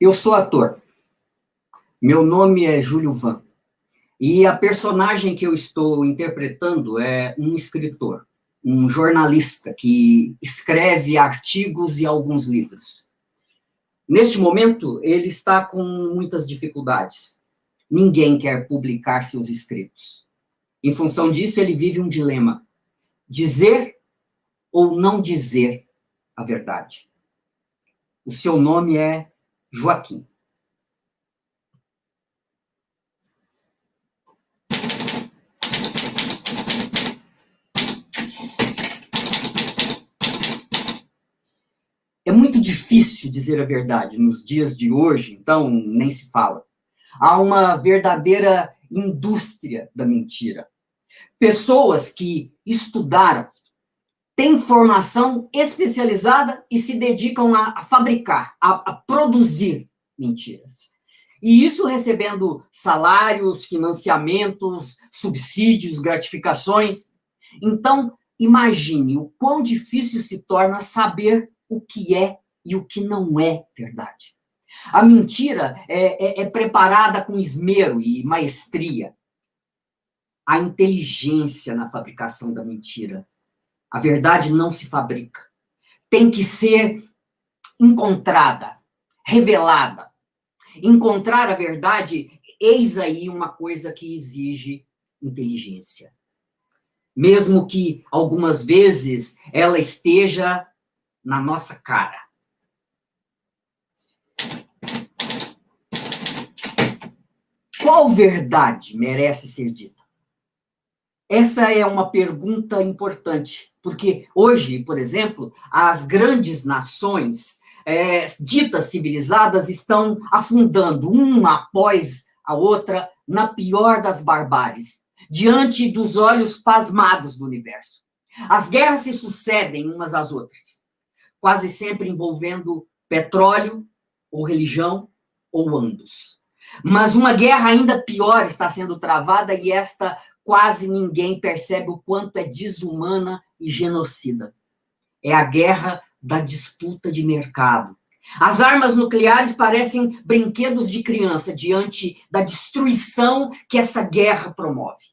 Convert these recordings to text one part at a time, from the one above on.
Eu sou ator. Meu nome é Júlio Van. E a personagem que eu estou interpretando é um escritor, um jornalista que escreve artigos e alguns livros. Neste momento, ele está com muitas dificuldades. Ninguém quer publicar seus escritos. Em função disso, ele vive um dilema: dizer ou não dizer a verdade. O seu nome é Joaquim. É muito difícil dizer a verdade nos dias de hoje, então nem se fala. Há uma verdadeira indústria da mentira. Pessoas que estudaram, têm formação especializada e se dedicam a fabricar, a produzir mentiras. E isso recebendo salários, financiamentos, subsídios, gratificações. Então, imagine o quão difícil se torna saber o que é e o que não é verdade. A mentira é preparada com esmero e maestria. A inteligência na fabricação da mentira. A verdade não se fabrica. Tem que ser encontrada, revelada. Encontrar a verdade, eis aí uma coisa que exige inteligência. Mesmo que algumas vezes ela esteja na nossa cara. Qual verdade merece ser dita? Essa é uma pergunta importante, porque hoje, por exemplo, as grandes nações ditas civilizadas estão afundando uma após a outra na pior das barbáries, diante dos olhos pasmados do universo. As guerras se sucedem umas às outras, quase sempre envolvendo petróleo, ou religião, ou ambos. Mas uma guerra ainda pior está sendo travada e esta quase ninguém percebe o quanto é desumana e genocida. É a guerra da disputa de mercado. As armas nucleares parecem brinquedos de criança diante da destruição que essa guerra promove.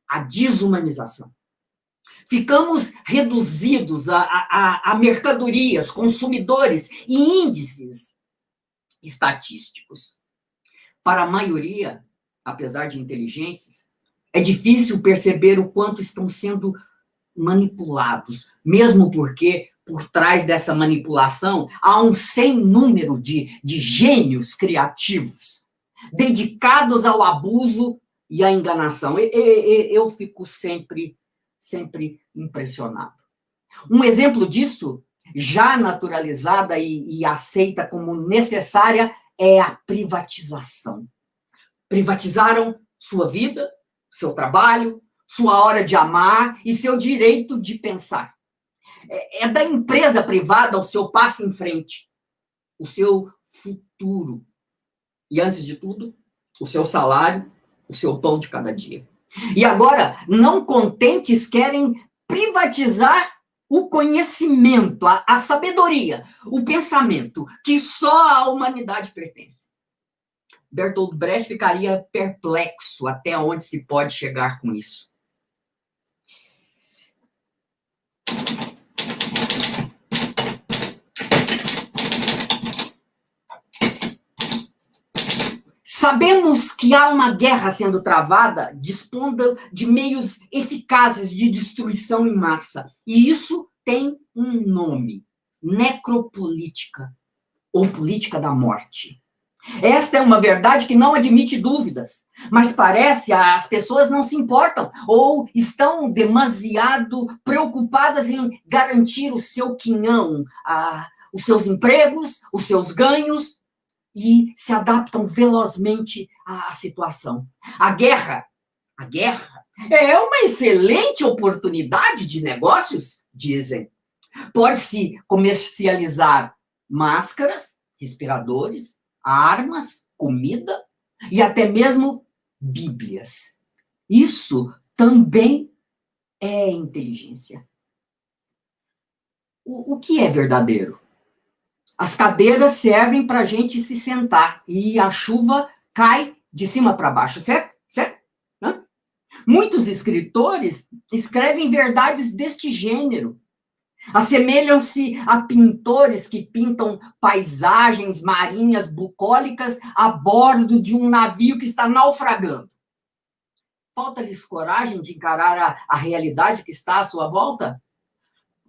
A desumanização. Ficamos reduzidos a mercadorias, consumidores e índices estatísticos. Para a maioria, apesar de inteligentes, é difícil perceber o quanto estão sendo manipulados, mesmo porque, por trás dessa manipulação, há um sem número de gênios criativos, dedicados ao abuso e à enganação. Eu fico sempre impressionado. Um exemplo disso, já naturalizada e aceita como necessária, é a privatização. Privatizaram sua vida, seu trabalho, sua hora de amar e seu direito de pensar. É da empresa privada o seu passo em frente, o seu futuro. E, antes de tudo, o seu salário, o seu pão de cada dia. E agora, não contentes, querem privatizar o conhecimento, a sabedoria, o pensamento, que só a humanidade pertence. Bertolt Brecht ficaria perplexo até onde se pode chegar com isso. Sabemos que há uma guerra sendo travada, dispondo de meios eficazes de destruição em massa. E isso tem um nome: necropolítica, ou política da morte. Esta é uma verdade que não admite dúvidas, mas parece as pessoas não se importam ou estão demasiado preocupadas em garantir o seu quinhão, os seus empregos, os seus ganhos, e se adaptam velozmente à situação. A guerra é uma excelente oportunidade de negócios, dizem. Pode-se comercializar máscaras, respiradores, armas, comida e até mesmo bíblias. Isso também é inteligência. O que é verdadeiro? As cadeiras servem para a gente se sentar e a chuva cai de cima para baixo, certo? Certo? Hã? Muitos escritores escrevem verdades deste gênero. Assemelham-se a pintores que pintam paisagens marinhas bucólicas a bordo de um navio que está naufragando. Falta-lhes coragem de encarar a realidade que está à sua volta?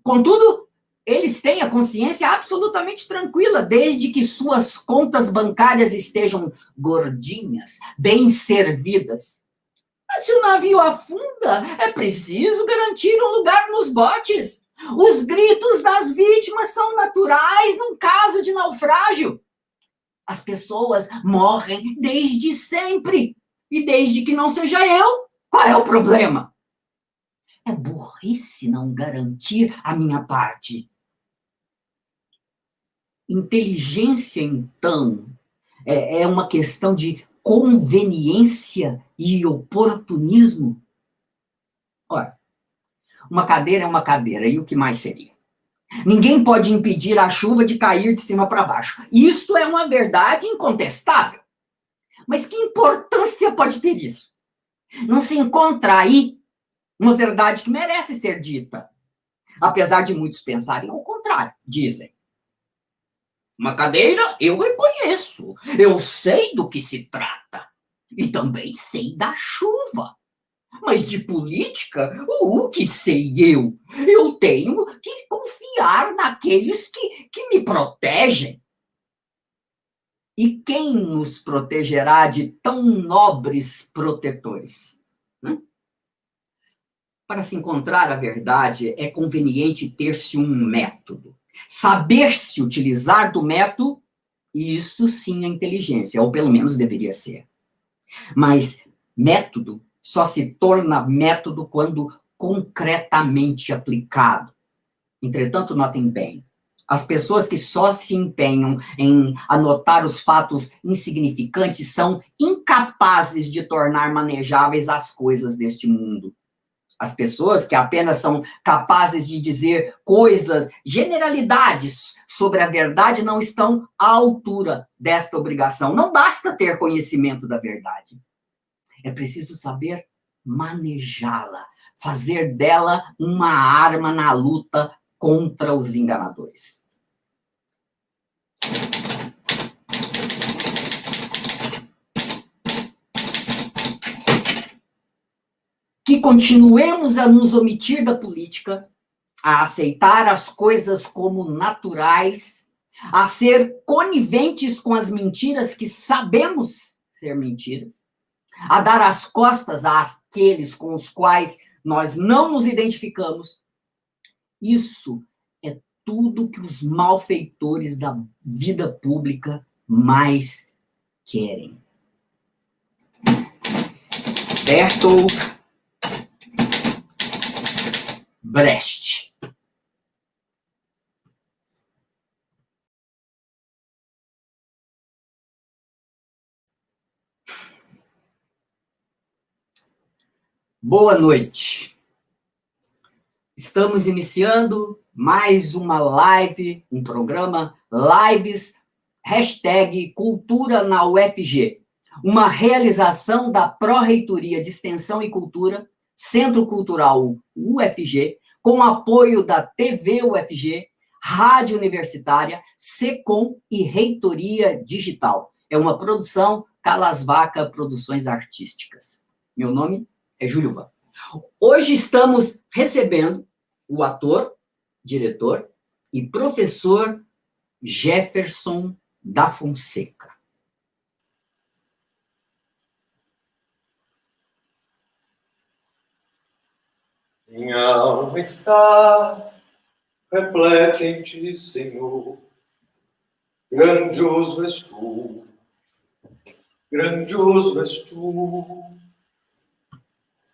Contudo, eles têm a consciência absolutamente tranquila, desde que suas contas bancárias estejam gordinhas, bem servidas. Mas se o navio afunda, é preciso garantir um lugar nos botes. Os gritos das vítimas são naturais num caso de naufrágio. As pessoas morrem desde sempre. E desde que não seja eu, qual é o problema? É burrice não garantir a minha parte. Inteligência, então, é uma questão de conveniência e oportunismo? Ora, uma cadeira é uma cadeira, e o que mais seria? Ninguém pode impedir a chuva de cair de cima para baixo. Isto é uma verdade incontestável. Mas que importância pode ter isso? Não se encontra aí uma verdade que merece ser dita. Apesar de muitos pensarem ao contrário, dizem. Uma cadeira eu reconheço. Eu sei do que se trata. E também sei da chuva. Mas de política, o que sei eu? Eu tenho que confiar naqueles que me protegem. E quem nos protegerá de tão nobres protetores? Para se encontrar a verdade, é conveniente ter-se um método. Saber-se utilizar do método, isso sim é inteligência, ou pelo menos deveria ser. Mas método só se torna método quando concretamente aplicado. Entretanto, notem bem, as pessoas que só se empenham em anotar os fatos insignificantes são incapazes de tornar manejáveis as coisas deste mundo. As pessoas que apenas são capazes de dizer coisas, generalidades sobre a verdade, não estão à altura desta obrigação. Não basta ter conhecimento da verdade. É preciso saber manejá-la, fazer dela uma arma na luta contra os enganadores. Que continuemos a nos omitir da política, a aceitar as coisas como naturais, a ser coniventes com as mentiras que sabemos ser mentiras, a dar as costas àqueles com os quais nós não nos identificamos. Isso é tudo que os malfeitores da vida pública mais querem. Bertolt Brecht. Boa noite. Estamos iniciando mais uma live, um programa Lives, hashtag Cultura na UFG. Uma realização da Pró-Reitoria de Extensão e Cultura, Centro Cultural UFG, com apoio da TV UFG, Rádio Universitária, SECOM e Reitoria Digital. É uma produção Calas Vaca Produções Artísticas. Meu nome é Júlio Van. Hoje estamos recebendo o ator, diretor e professor Jefferson da Fonseca. Minha alma está repleta em ti, Senhor. Grandioso és tu, grandioso és tu.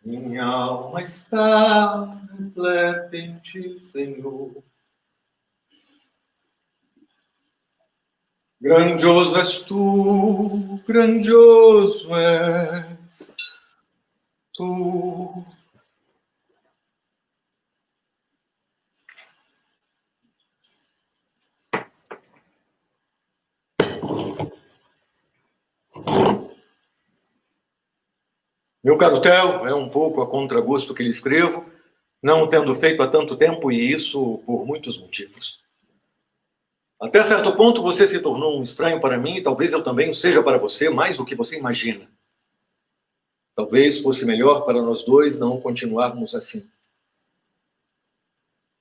Minha alma está repleta em ti, Senhor. Grandioso és tu, grandioso és tu. Meu caro Theo, é um pouco a contragosto que lhe escrevo, não tendo feito há tanto tempo e isso por muitos motivos. Até certo ponto você se tornou um estranho para mim e talvez eu também o seja para você mais do que você imagina. Talvez fosse melhor para nós dois não continuarmos assim.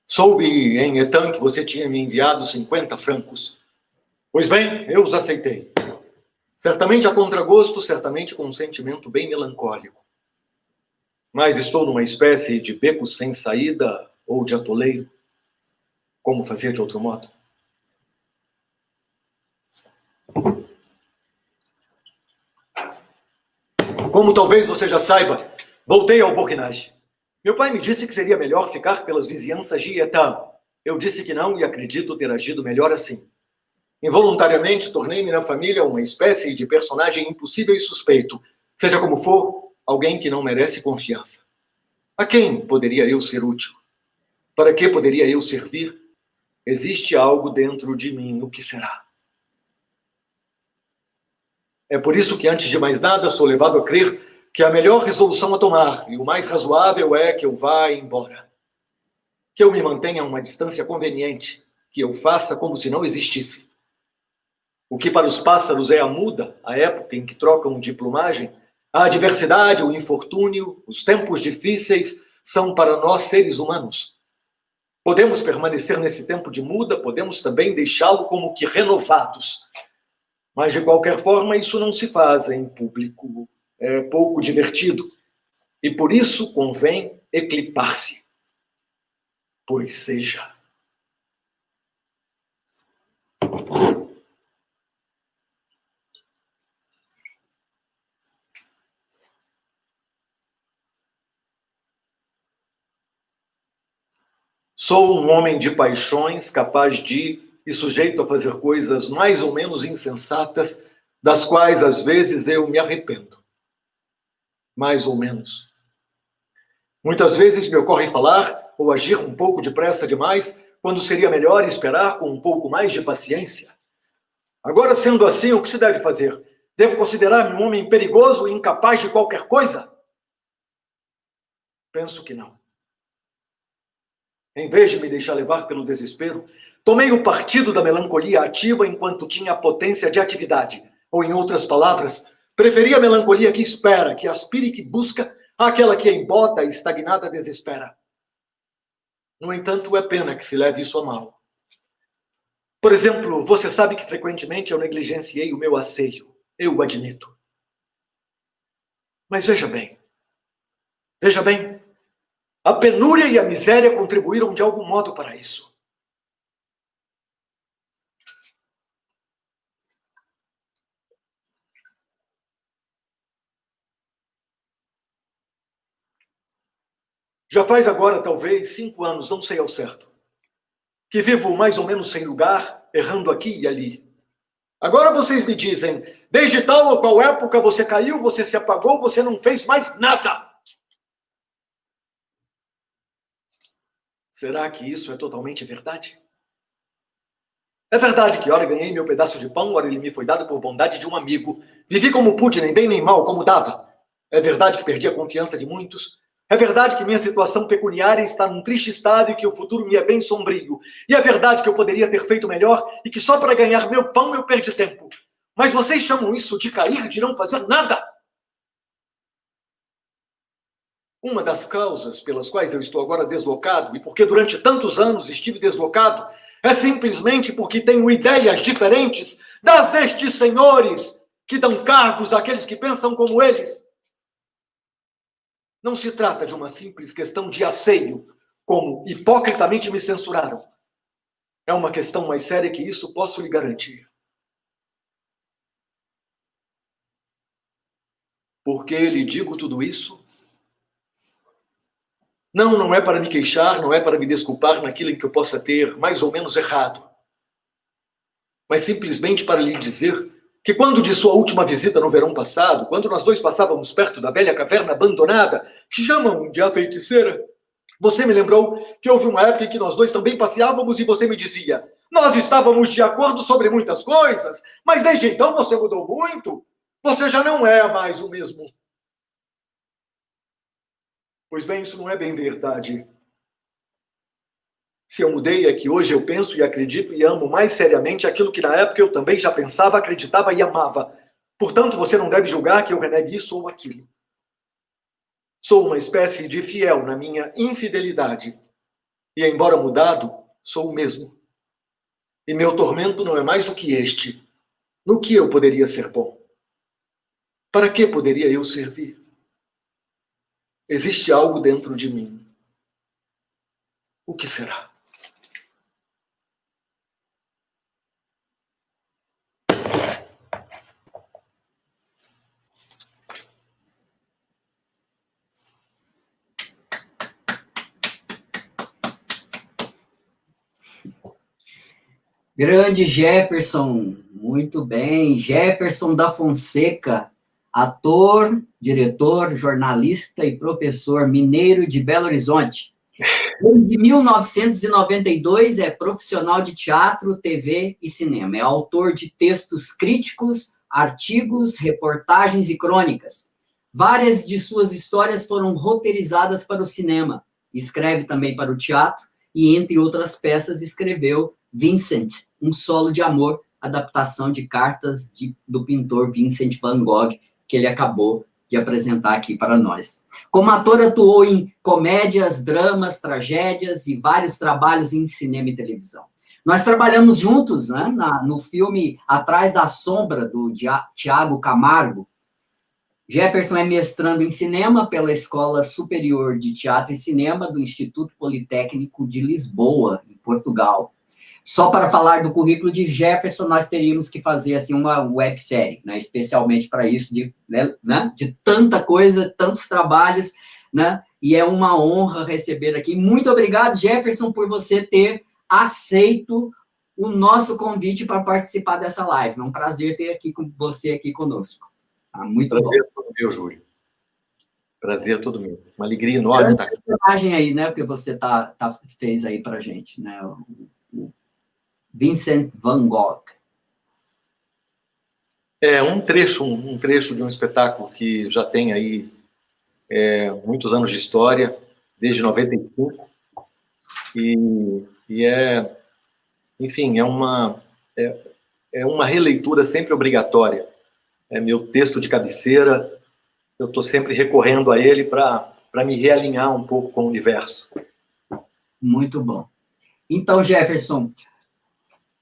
Soube em Etan que você tinha me enviado 50 francos. Pois bem, eu os aceitei. Certamente a contragosto, certamente com um sentimento bem melancólico. Mas estou numa espécie de beco sem saída ou de atoleiro. Como fazer de outro modo? Como talvez você já saiba, voltei ao Bourguinage. Meu pai me disse que seria melhor ficar pelas vizinhanças de Etan. Eu disse que não e acredito ter agido melhor assim. Involuntariamente, tornei-me na família uma espécie de personagem impossível e suspeito. Seja como for, alguém que não merece confiança. A quem poderia eu ser útil? Para que poderia eu servir? Existe algo dentro de mim, o que será? É por isso que, antes de mais nada, sou levado a crer que a melhor resolução a tomar e o mais razoável é que eu vá embora. Que eu me mantenha a uma distância conveniente, que eu faça como se não existisse. O que para os pássaros é a muda, a época em que trocam de plumagem, a adversidade, o infortúnio, os tempos difíceis são para nós seres humanos. Podemos permanecer nesse tempo de muda, podemos também deixá-lo como que renovados. Mas, de qualquer forma, isso não se faz em público. É pouco divertido. E por isso convém eclipar-se. Pois seja. Sou um homem de paixões, capaz de e sujeito a fazer coisas mais ou menos insensatas, das quais às vezes eu me arrependo. Mais ou menos. Muitas vezes me ocorre falar ou agir um pouco depressa demais, quando seria melhor esperar com um pouco mais de paciência. Agora, sendo assim, o que se deve fazer? Devo considerar-me um homem perigoso e incapaz de qualquer coisa? Penso que não. Em vez de me deixar levar pelo desespero, tomei o partido da melancolia ativa enquanto tinha a potência de atividade. Ou, em outras palavras, preferi a melancolia que espera, que aspira e que busca, àquela que, embota e estagnada, desespera. No entanto, é pena que se leve isso a mal. Por exemplo, você sabe que frequentemente eu negligenciei o meu asseio. Eu o admito. Mas veja bem. Veja bem. A penúria e a miséria contribuíram de algum modo para isso. Já faz agora, talvez, 5 anos, não sei ao certo, que vivo mais ou menos sem lugar, errando aqui e ali. Agora vocês me dizem, desde tal ou qual época você caiu, você se apagou, você não fez mais nada. Será que isso é totalmente verdade? É verdade que, ora, ganhei meu pedaço de pão, ora, ele me foi dado por bondade de um amigo. Vivi como pude, nem bem nem mal, como dava. É verdade que perdi a confiança de muitos. É verdade que minha situação pecuniária está num triste estado e que o futuro me é bem sombrio. E é verdade que eu poderia ter feito melhor e que só para ganhar meu pão eu perdi tempo. Mas vocês chamam isso de cair, de não fazer nada? Uma das causas pelas quais eu estou agora deslocado, e porque durante tantos anos estive deslocado, é simplesmente porque tenho ideias diferentes das destes senhores que dão cargos àqueles que pensam como eles. Não se trata de uma simples questão de asseio, como hipocritamente me censuraram. É uma questão mais séria que isso, posso lhe garantir. Por que lhe digo tudo isso? Não é para me queixar, não é para me desculpar naquilo em que eu possa ter mais ou menos errado. Mas simplesmente para lhe dizer que quando de sua última visita no verão passado, quando nós dois passávamos perto da velha caverna abandonada, que chamam de A Feiticeira, você me lembrou que houve uma época em que nós dois também passeávamos e você me dizia, nós estávamos de acordo sobre muitas coisas, mas desde então você mudou muito. Você já não é mais o mesmo. Pois bem, isso não é bem verdade. Se eu mudei é que hoje eu penso e acredito e amo mais seriamente aquilo que na época eu também já pensava, acreditava e amava. Portanto, você não deve julgar que eu renegue isso ou aquilo. Sou uma espécie de fiel na minha infidelidade. E, embora mudado, sou o mesmo. E meu tormento não é mais do que este. No que eu poderia ser bom? Para que poderia eu servir? Existe algo dentro de mim. O que será? Grande Jefferson, muito bem. Jefferson da Fonseca, ator, diretor, jornalista e professor mineiro de Belo Horizonte. Desde 1992 é profissional de teatro, TV e cinema. É autor de textos críticos, artigos, reportagens e crônicas. Várias de suas histórias foram roteirizadas para o cinema. Escreve também para o teatro e, entre outras peças, escreveu Vincent, um solo de amor, adaptação de cartas do pintor Vincent van Gogh, que ele acabou de apresentar aqui para nós. Como ator, atuou em comédias, dramas, tragédias e vários trabalhos em cinema e televisão. Nós trabalhamos juntos, né, no filme Atrás da Sombra, do Tiago Camargo. Jefferson é mestrando em cinema pela Escola Superior de Teatro e Cinema do Instituto Politécnico de Lisboa, em Portugal. Só para falar do currículo de Jefferson, nós teríamos que fazer assim, uma websérie, né, especialmente para isso, de tanta coisa, tantos trabalhos, né, e é uma honra receber aqui. Muito obrigado, Jefferson, por você ter aceito o nosso convite para participar dessa live. É um prazer ter você aqui conosco. Muito Prazer bom. todo meu, Júlio. Prazer todo meu. Uma alegria enorme estar aqui. Personagem aí, né, que você fez aí para gente, né, o Vincent van Gogh. É um trecho de um espetáculo que já tem aí muitos anos de história, desde 95, e enfim, é uma releitura sempre obrigatória. É meu texto de cabeceira, eu estou sempre recorrendo a ele para me realinhar um pouco com o universo. Muito bom. Então, Jefferson,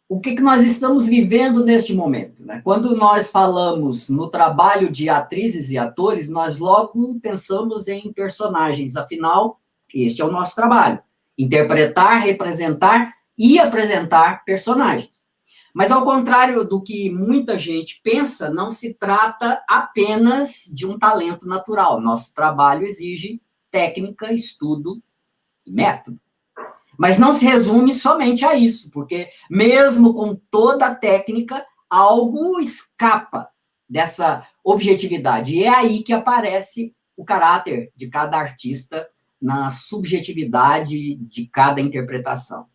o que nós estamos vivendo neste momento, né? Quando nós falamos no trabalho de atrizes e atores, nós logo pensamos em personagens, afinal, este é o nosso trabalho, interpretar, representar e apresentar personagens. Mas, ao contrário do que muita gente pensa, não se trata apenas de um talento natural. Nosso trabalho exige técnica, estudo e método. Mas não se resume somente a isso, porque mesmo com toda a técnica, algo escapa dessa objetividade. E é aí que aparece o caráter de cada artista na subjetividade de cada interpretação.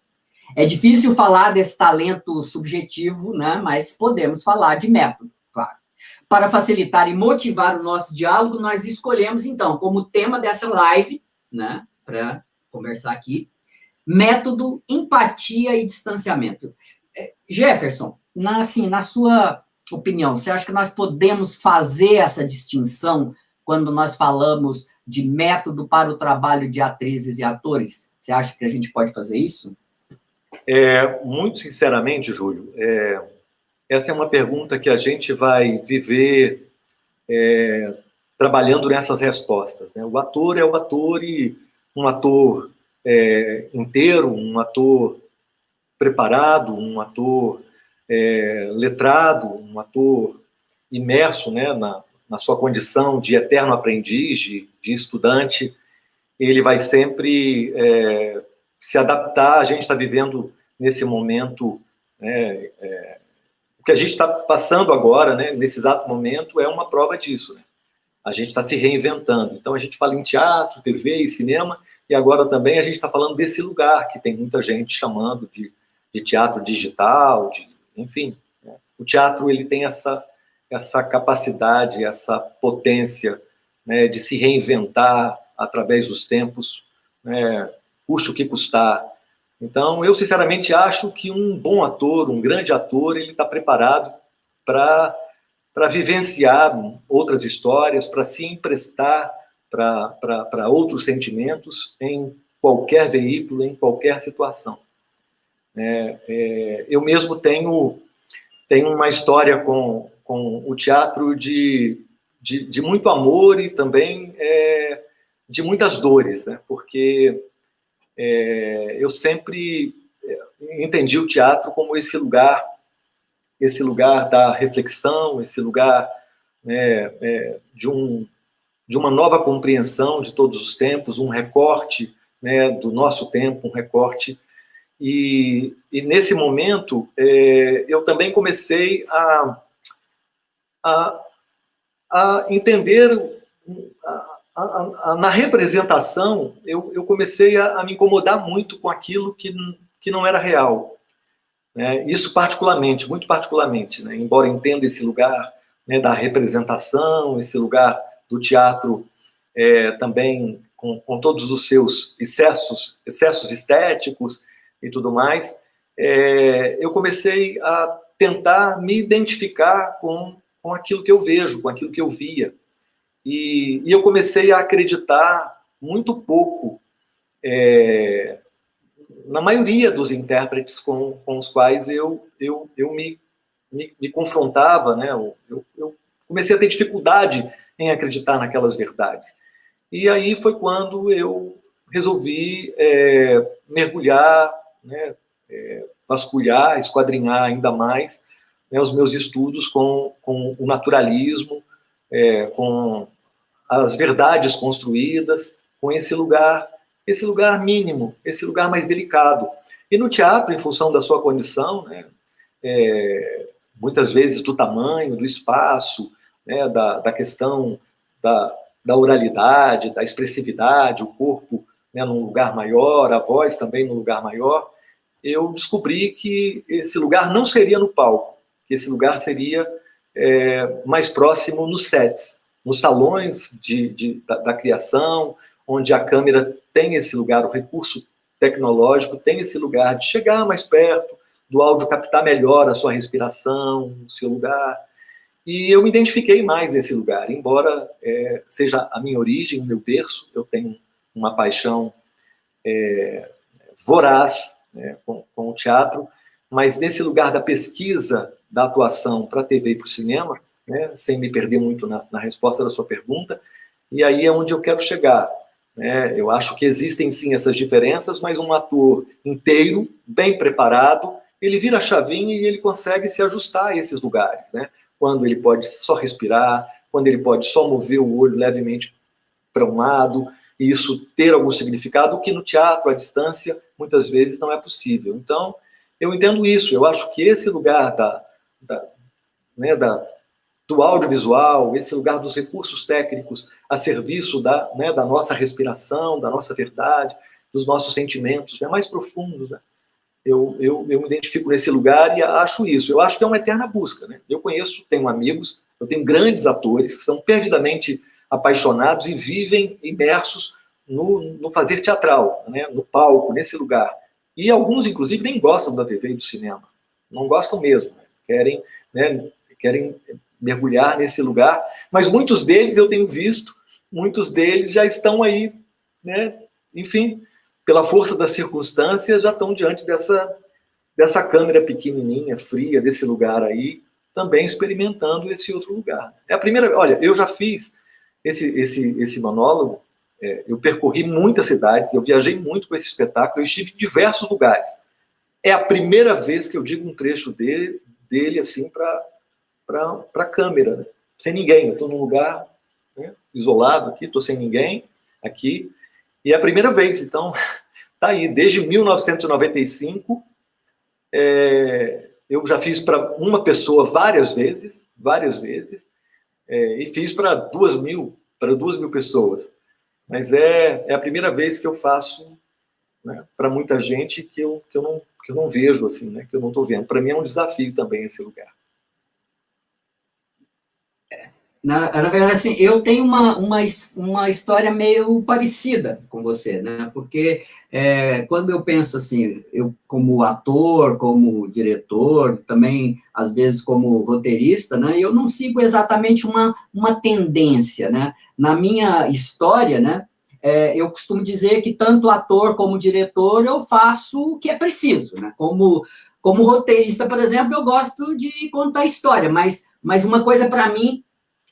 É difícil falar desse talento subjetivo, né? Mas podemos falar de método, claro. Para facilitar e motivar o nosso diálogo, nós escolhemos, então, como tema dessa live, né, para conversar aqui, método, empatia e distanciamento. Jefferson, na sua opinião, você acha que nós podemos fazer essa distinção quando nós falamos de método para o trabalho de atrizes e atores? Você acha que a gente pode fazer isso? Muito sinceramente, Júlio, essa é uma pergunta que a gente vai viver trabalhando nessas respostas, né? O ator é o ator, e um ator inteiro, um ator preparado, um ator letrado, um ator imerso, né, na sua condição de eterno aprendiz, de estudante, ele vai sempre se adaptar. A gente está vivendo nesse momento, né, o que a gente está passando agora, né, nesse exato momento, é uma prova disso, né? A gente está se reinventando. Então, a gente fala em teatro, TV e cinema, e agora também a gente está falando desse lugar que tem muita gente chamando de teatro digital, enfim. Né? O teatro, ele tem essa capacidade, essa potência, né, de se reinventar, através dos tempos, né, custe o que custar. Então, eu sinceramente acho que um bom ator, um grande ator, ele está preparado para vivenciar outras histórias, para se emprestar para outros sentimentos em qualquer veículo, em qualquer situação. Eu mesmo tenho uma história com o teatro de muito amor e também de muitas dores, né? Porque eu sempre entendi o teatro como esse lugar da reflexão, esse lugar, né, de uma nova compreensão de todos os tempos, um recorte, né, do nosso tempo, um recorte. E nesse momento, eu também comecei a entender, na representação, eu comecei a me incomodar muito com aquilo que não era real. Isso particularmente, muito particularmente, né? Embora entenda esse lugar, né, da representação, esse lugar do teatro também com todos os seus excessos estéticos e tudo mais, eu comecei a tentar me identificar com aquilo que eu vejo, com aquilo que eu via. E eu comecei a acreditar muito pouco na maioria dos intérpretes com os quais eu me confrontava, né? Eu comecei a ter dificuldade em acreditar naquelas verdades. E aí foi quando eu resolvi mergulhar, né, vasculhar, esquadrinhar ainda mais, né, os meus estudos com o naturalismo, com as verdades construídas, com esse lugar mínimo, esse lugar mais delicado. E no teatro, em função da sua condição, né, muitas vezes do tamanho, do espaço, né, da questão da oralidade, da expressividade, o corpo, né, num lugar maior, a voz também num lugar maior, eu descobri que esse lugar não seria no palco, que esse lugar seria mais próximo nos sets, nos salões da criação, onde a câmera tem esse lugar, o recurso tecnológico tem esse lugar de chegar mais perto do áudio, captar melhor a sua respiração, o seu lugar. E eu me identifiquei mais nesse lugar, embora seja a minha origem, o meu berço, eu tenho uma paixão voraz, né, com o teatro, mas nesse lugar da pesquisa, da atuação para a TV e para o cinema, né, sem me perder muito na resposta da sua pergunta, e aí é onde eu quero chegar. Né? Eu acho que existem sim essas diferenças, mas um ator inteiro, bem preparado, ele vira a chavinha e ele consegue se ajustar a esses lugares, né? Quando ele pode só respirar, quando ele pode só mover o olho levemente para um lado, e isso ter algum significado, que no teatro, à distância, muitas vezes não é possível. Então, eu entendo isso, eu acho que esse lugar do audiovisual, esse lugar dos recursos técnicos a serviço da nossa respiração, da nossa verdade, dos nossos sentimentos, né, mais profundos, né? Eu me identifico nesse lugar e acho isso. Eu acho que é uma eterna busca, né? Eu tenho amigos, eu tenho grandes atores que são perdidamente apaixonados e vivem imersos no fazer teatral, né? No palco, nesse lugar. E alguns, inclusive, nem gostam da TV e do cinema. Não gostam mesmo. Né? Querem mergulhar nesse lugar. Mas muitos deles, eu tenho visto, muitos deles já estão aí, né? Enfim, pela força das circunstâncias, já estão diante dessa câmera pequenininha, fria, desse lugar aí, também experimentando esse outro lugar. É a primeira... Olha, eu já fiz esse monólogo, eu percorri muitas cidades, eu viajei muito com esse espetáculo, eu estive em diversos lugares. É a primeira vez que eu digo um trecho dele assim, para a câmera, né? Sem ninguém. Eu estou num lugar, né, isolado aqui, estou sem ninguém aqui, e é a primeira vez. Então, tá aí, desde 1995, eu já fiz para uma pessoa várias vezes, e fiz para 2.000 pessoas. Mas é a primeira vez que eu faço, né, para muita gente que eu não vejo, assim, né, que eu não estou vendo. Para mim é um desafio também esse lugar. Na verdade, assim, eu tenho uma história meio parecida com você, né? Porque quando eu penso assim, eu como ator, como diretor, também às vezes como roteirista, né? Eu não sigo exatamente uma tendência, né? Na minha história, né? Eu costumo dizer que tanto ator como diretor eu faço o que é preciso, né? Como roteirista, por exemplo, eu gosto de contar história, mas uma coisa para mim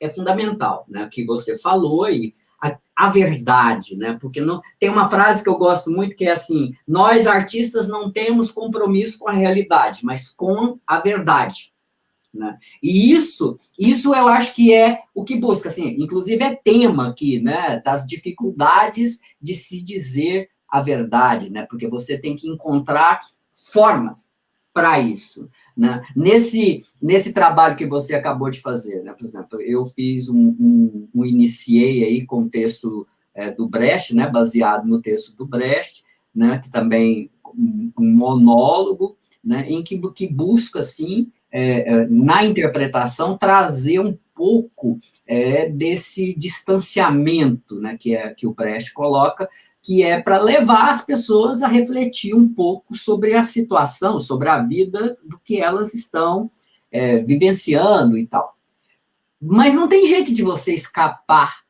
é fundamental, né? Que você falou e a verdade, né? Porque não tem uma frase que eu gosto muito que é assim: nós artistas não temos compromisso com a realidade, mas com a verdade, né? E isso eu acho que é o que busca, assim, inclusive é tema aqui, né? Das dificuldades de se dizer a verdade, né? Porque você tem que encontrar formas para isso. Né? Nesse trabalho que você acabou de fazer, né? Por exemplo, eu fiz iniciei aí com o texto do Brecht, né? Baseado no texto do Brecht, né? Que também um monólogo, né? Em que busca, assim, na interpretação, trazer um pouco desse distanciamento, né? Que o Brecht coloca, que é para levar as pessoas a refletir um pouco sobre a situação, sobre a vida do que elas estão vivenciando e tal. Mas não tem jeito de você escapar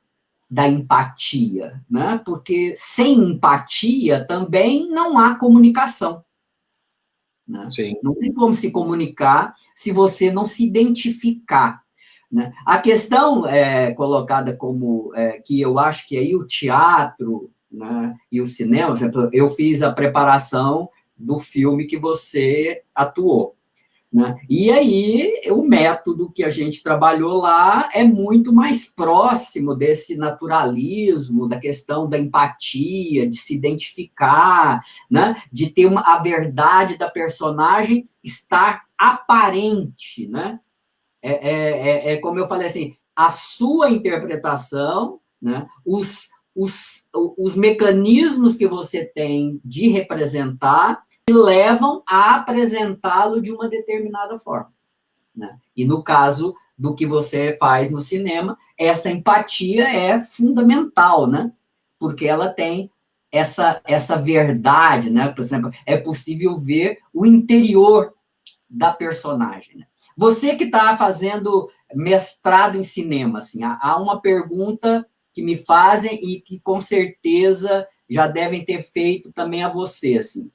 da empatia, né? Porque sem empatia também não há comunicação. Né? Sim. Não tem como se comunicar se você não se identificar. Né? A questão colocada como que eu acho que aí o teatro, né, e o cinema, por exemplo, eu fiz a preparação do filme que você atuou. Né? E aí, o método que a gente trabalhou lá é muito mais próximo desse naturalismo, da questão da empatia, de se identificar, né? De ter a verdade da personagem estar aparente. Né? Como eu falei assim, a sua interpretação, né? Os mecanismos que você tem de representar que levam a apresentá-lo de uma determinada forma. Né? E no caso do que você faz no cinema, essa empatia é fundamental, né? Porque ela tem essa verdade, né? Por exemplo, é possível ver o interior da personagem. Né? Você que está fazendo mestrado em cinema, assim, há uma pergunta que me fazem e que com certeza já devem ter feito também a você, assim.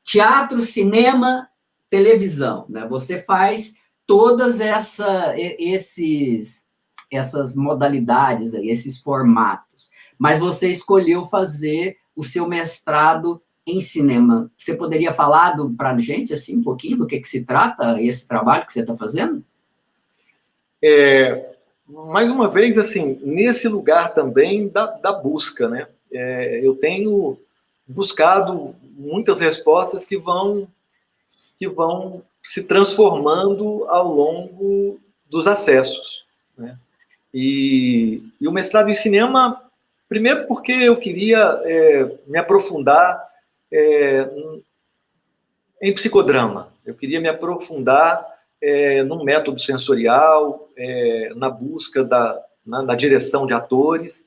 Teatro, cinema, televisão, né? Você faz todas essas modalidades, aí, esses formatos, mas você escolheu fazer o seu mestrado em cinema. Você poderia falar para a gente assim, um pouquinho do que se trata esse trabalho que você está fazendo? Mais uma vez, assim, nesse lugar também da busca, né? Eu tenho buscado muitas respostas que vão se transformando ao longo dos acessos. Né? E o mestrado em cinema, primeiro porque eu queria me aprofundar em psicodrama. Eu queria me aprofundar num método sensorial, na busca na direção de atores,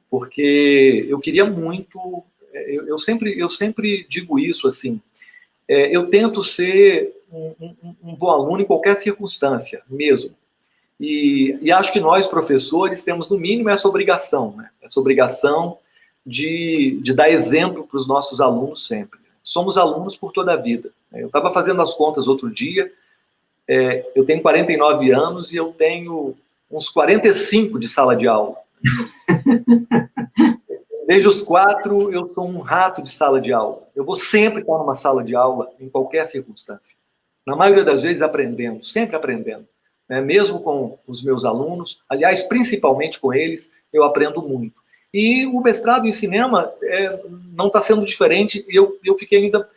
porque eu queria muito. Eu sempre digo isso assim. Eu tento ser um bom aluno em qualquer circunstância, mesmo. E acho que nós, professores, temos, no mínimo, essa obrigação, né? Essa obrigação de dar exemplo para os nossos alunos sempre. Somos alunos por toda a vida. Eu estava fazendo as contas outro dia, eu tenho 49 anos e eu tenho uns 45 de sala de aula. Desde os 4, eu sou um rato de sala de aula. Eu vou sempre estar numa sala de aula, em qualquer circunstância. Na maioria das vezes, aprendendo, sempre aprendendo. Né? Mesmo com os meus alunos, aliás, principalmente com eles, eu aprendo muito. E o mestrado em cinema não está sendo diferente, e eu fiquei ainda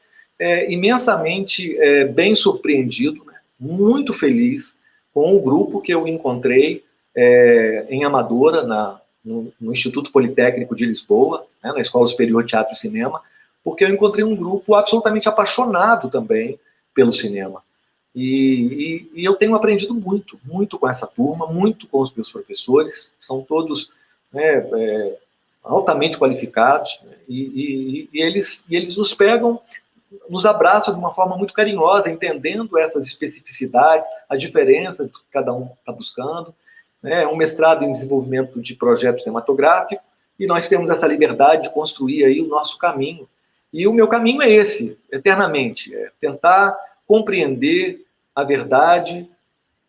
imensamente bem surpreendido, né? Muito feliz com o grupo que eu encontrei em Amadora, no Instituto Politécnico de Lisboa, né, na Escola Superior de Teatro e Cinema, porque eu encontrei um grupo absolutamente apaixonado também pelo cinema. E eu tenho aprendido muito, muito com essa turma, muito com os meus professores, são todos, né, altamente qualificados, né, e eles nos pegam, nos abraçam de uma forma muito carinhosa, entendendo essas especificidades, a diferença que cada um está buscando. Né, um mestrado em desenvolvimento de projetos cinematográficos, e nós temos essa liberdade de construir aí o nosso caminho. E o meu caminho é esse, eternamente, é tentar compreender a verdade,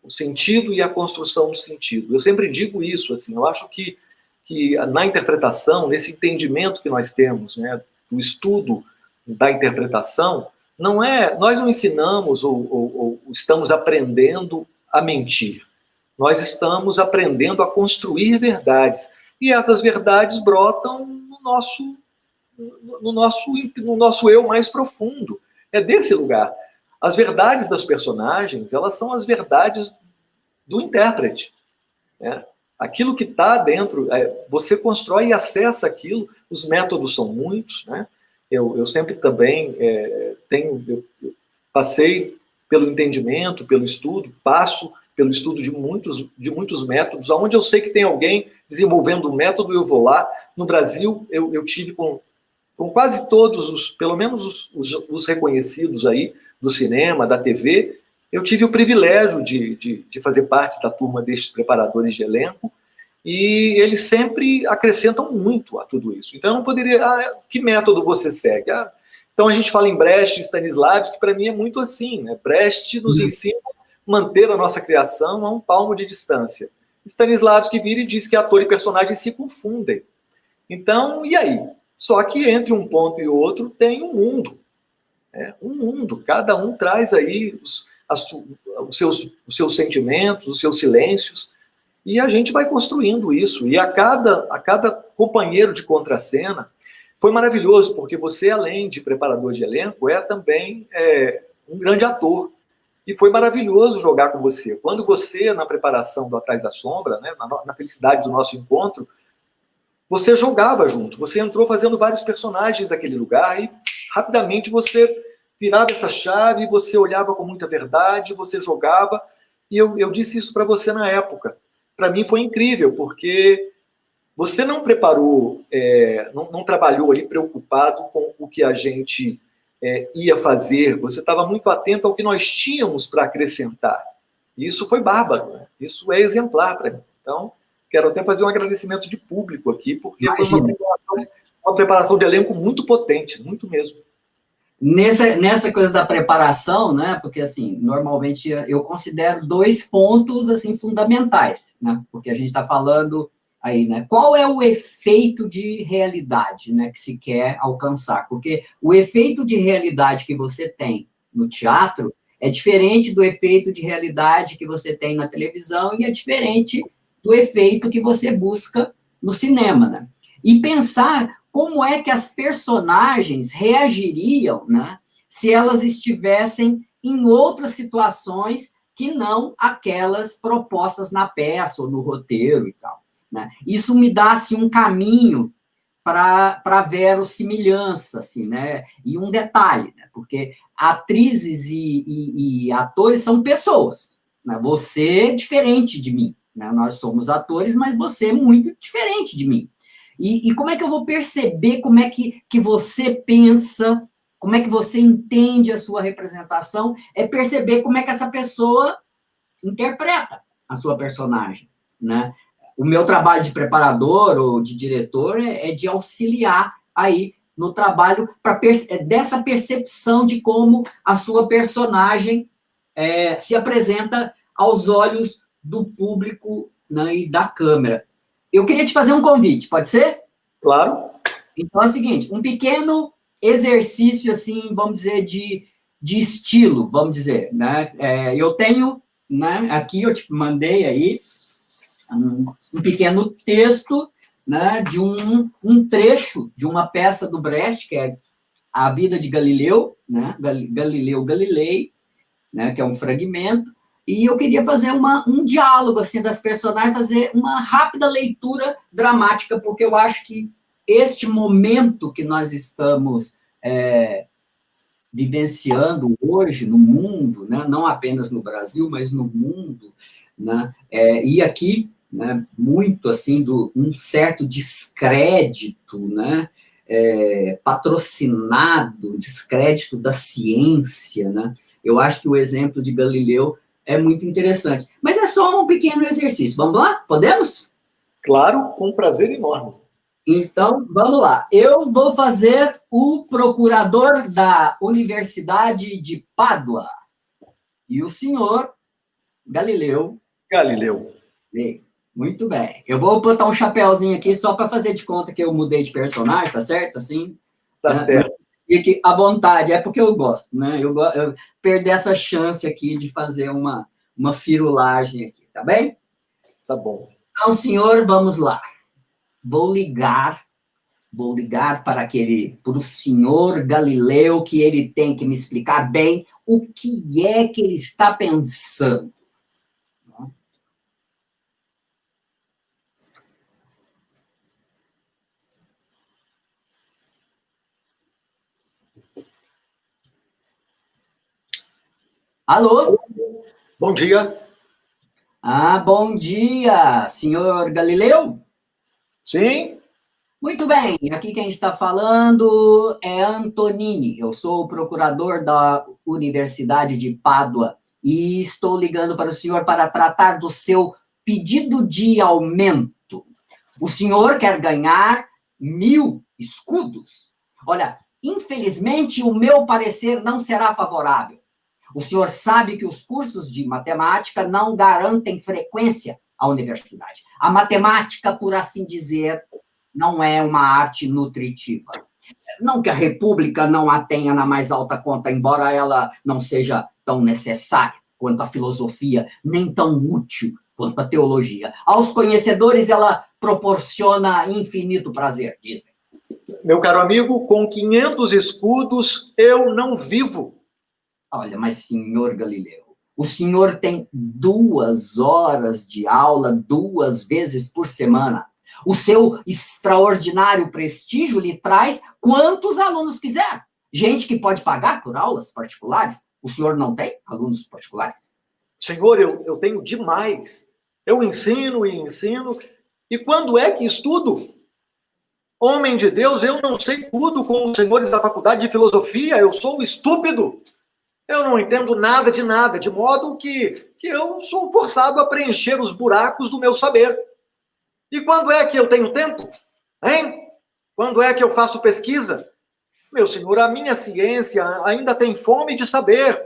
o sentido e a construção do sentido. Eu sempre digo isso, assim, eu acho que na interpretação, nesse entendimento que nós temos, né, do estudo da interpretação, nós não ensinamos ou estamos aprendendo a mentir. Nós estamos aprendendo a construir verdades. E essas verdades brotam no nosso eu mais profundo. É desse lugar. As verdades das personagens, elas são as verdades do intérprete. Né? Aquilo que está dentro, você constrói e acessa aquilo. Os métodos são muitos. Né? Eu sempre também eu passei pelo entendimento, pelo estudo, passo pelo estudo de muitos métodos. Onde eu sei que tem alguém desenvolvendo um método, eu vou lá. No Brasil, eu tive com quase todos, pelo menos os reconhecidos aí, do cinema, da TV, eu tive o privilégio de fazer parte da turma destes preparadores de elenco, e eles sempre acrescentam muito a tudo isso. Então, eu não poderia... que método você segue? Então, a gente fala em Brecht e Stanislavski, que para mim é muito assim. Né? Brecht nos ensina a manter a nossa criação a um palmo de distância. Stanislavski vira e diz que ator e personagem se confundem. Então, e aí? Só que entre um ponto e outro tem um mundo. Um mundo. Cada um traz aí os seus sentimentos, os seus silêncios, e a gente vai construindo isso. E a cada companheiro de contracena foi maravilhoso, porque você, além de preparador de elenco, é também um grande ator. E foi maravilhoso jogar com você. Quando você, na preparação do Atrás da Sombra, né, na felicidade do nosso encontro, você jogava junto. Você entrou fazendo vários personagens daquele lugar e rapidamente você virava essa chave, você olhava com muita verdade, você jogava. E eu disse isso para você na época. Para mim foi incrível, porque você não preparou, não trabalhou ali preocupado com o que a gente ia fazer. Você estava muito atento ao que nós tínhamos para acrescentar. E isso foi bárbaro. Né? Isso é exemplar para mim. Então, quero até fazer um agradecimento de público aqui, porque foi uma preparação de elenco muito potente, muito mesmo. Nessa coisa da preparação, né? Porque, assim, normalmente eu considero 2 pontos, assim, fundamentais, né? Porque a gente está falando aí, né? Qual é o efeito de realidade, né? Que se quer alcançar? Porque o efeito de realidade que você tem no teatro é diferente do efeito de realidade que você tem na televisão e é diferente do efeito que você busca no cinema, né? E pensar como é que as personagens reagiriam, né, se elas estivessem em outras situações que não aquelas propostas na peça ou no roteiro e tal. Né? Isso me dá assim, um caminho para verossimilhança, assim, né? E um detalhe, né? Porque atrizes e atores são pessoas. Né? Você é diferente de mim. Né? Nós somos atores, mas você é muito diferente de mim. E como é que eu vou perceber como é que você pensa, como é que você entende a sua representação? É perceber como é que essa pessoa interpreta a sua personagem, né? O meu trabalho de preparador ou de diretor é de auxiliar aí no trabalho dessa percepção de como a sua personagem se apresenta aos olhos do público, né, e da câmera. Eu queria te fazer um convite, pode ser? Claro. Então é o seguinte, um pequeno exercício, assim, vamos dizer, de estilo, vamos dizer, né? Eu tenho, né, aqui eu te mandei aí um pequeno texto, né, de um trecho de uma peça do Brecht, que é A Vida de Galileu, né? Galileu Galilei, né, que é um fragmento. E eu queria fazer um diálogo assim, das personagens, fazer uma rápida leitura dramática, porque eu acho que este momento que nós estamos vivenciando hoje no mundo, né, não apenas no Brasil, mas no mundo, né, e aqui, né, muito assim, um certo descrédito, né, patrocinado, descrédito da ciência, né? Eu acho que o exemplo de Galileu é muito interessante. Mas é só um pequeno exercício. Vamos lá? Podemos? Claro, com um prazer enorme. Então, vamos lá. Eu vou fazer o procurador da Universidade de Pádua. E o senhor Galileu. Galileu. Muito bem. Eu vou botar um chapéuzinho aqui só para fazer de conta que eu mudei de personagem, tá certo? Assim, Tá certo. Fique à vontade, é porque eu gosto, né? Eu perder essa chance aqui de fazer uma firulagem aqui, tá bem? Tá bom. Então, senhor, vamos lá. Vou ligar para o senhor Galileu, que ele tem que me explicar bem o que é que ele está pensando. Alô? Bom dia. Bom dia, senhor Galileu? Sim? Muito bem, aqui quem está falando é Antonini. Eu sou o procurador da Universidade de Pádua e estou ligando para o senhor para tratar do seu pedido de aumento. O senhor quer ganhar 1.000 escudos? Olha, infelizmente o meu parecer não será favorável. O senhor sabe que os cursos de matemática não garantem frequência à universidade. A matemática, por assim dizer, não é uma arte nutritiva. Não que a República não a tenha na mais alta conta, embora ela não seja tão necessária quanto a filosofia, nem tão útil quanto a teologia. Aos conhecedores, ela proporciona infinito prazer, dizem. Meu caro amigo, com 500 escudos eu não vivo. Olha, mas senhor Galileu, o senhor tem 2 horas de aula 2 vezes por semana. O seu extraordinário prestígio lhe traz quantos alunos quiser. Gente que pode pagar por aulas particulares. O senhor não tem alunos particulares? Senhor, eu tenho demais. Eu ensino e ensino. E quando é que estudo? Homem de Deus, eu não sei tudo com os senhores da faculdade de filosofia. Eu sou estúpido. Eu não entendo nada, de modo que eu sou forçado a preencher os buracos do meu saber. E quando é que eu tenho tempo? Hein? Quando é que eu faço pesquisa? Meu senhor, a minha ciência ainda tem fome de saber.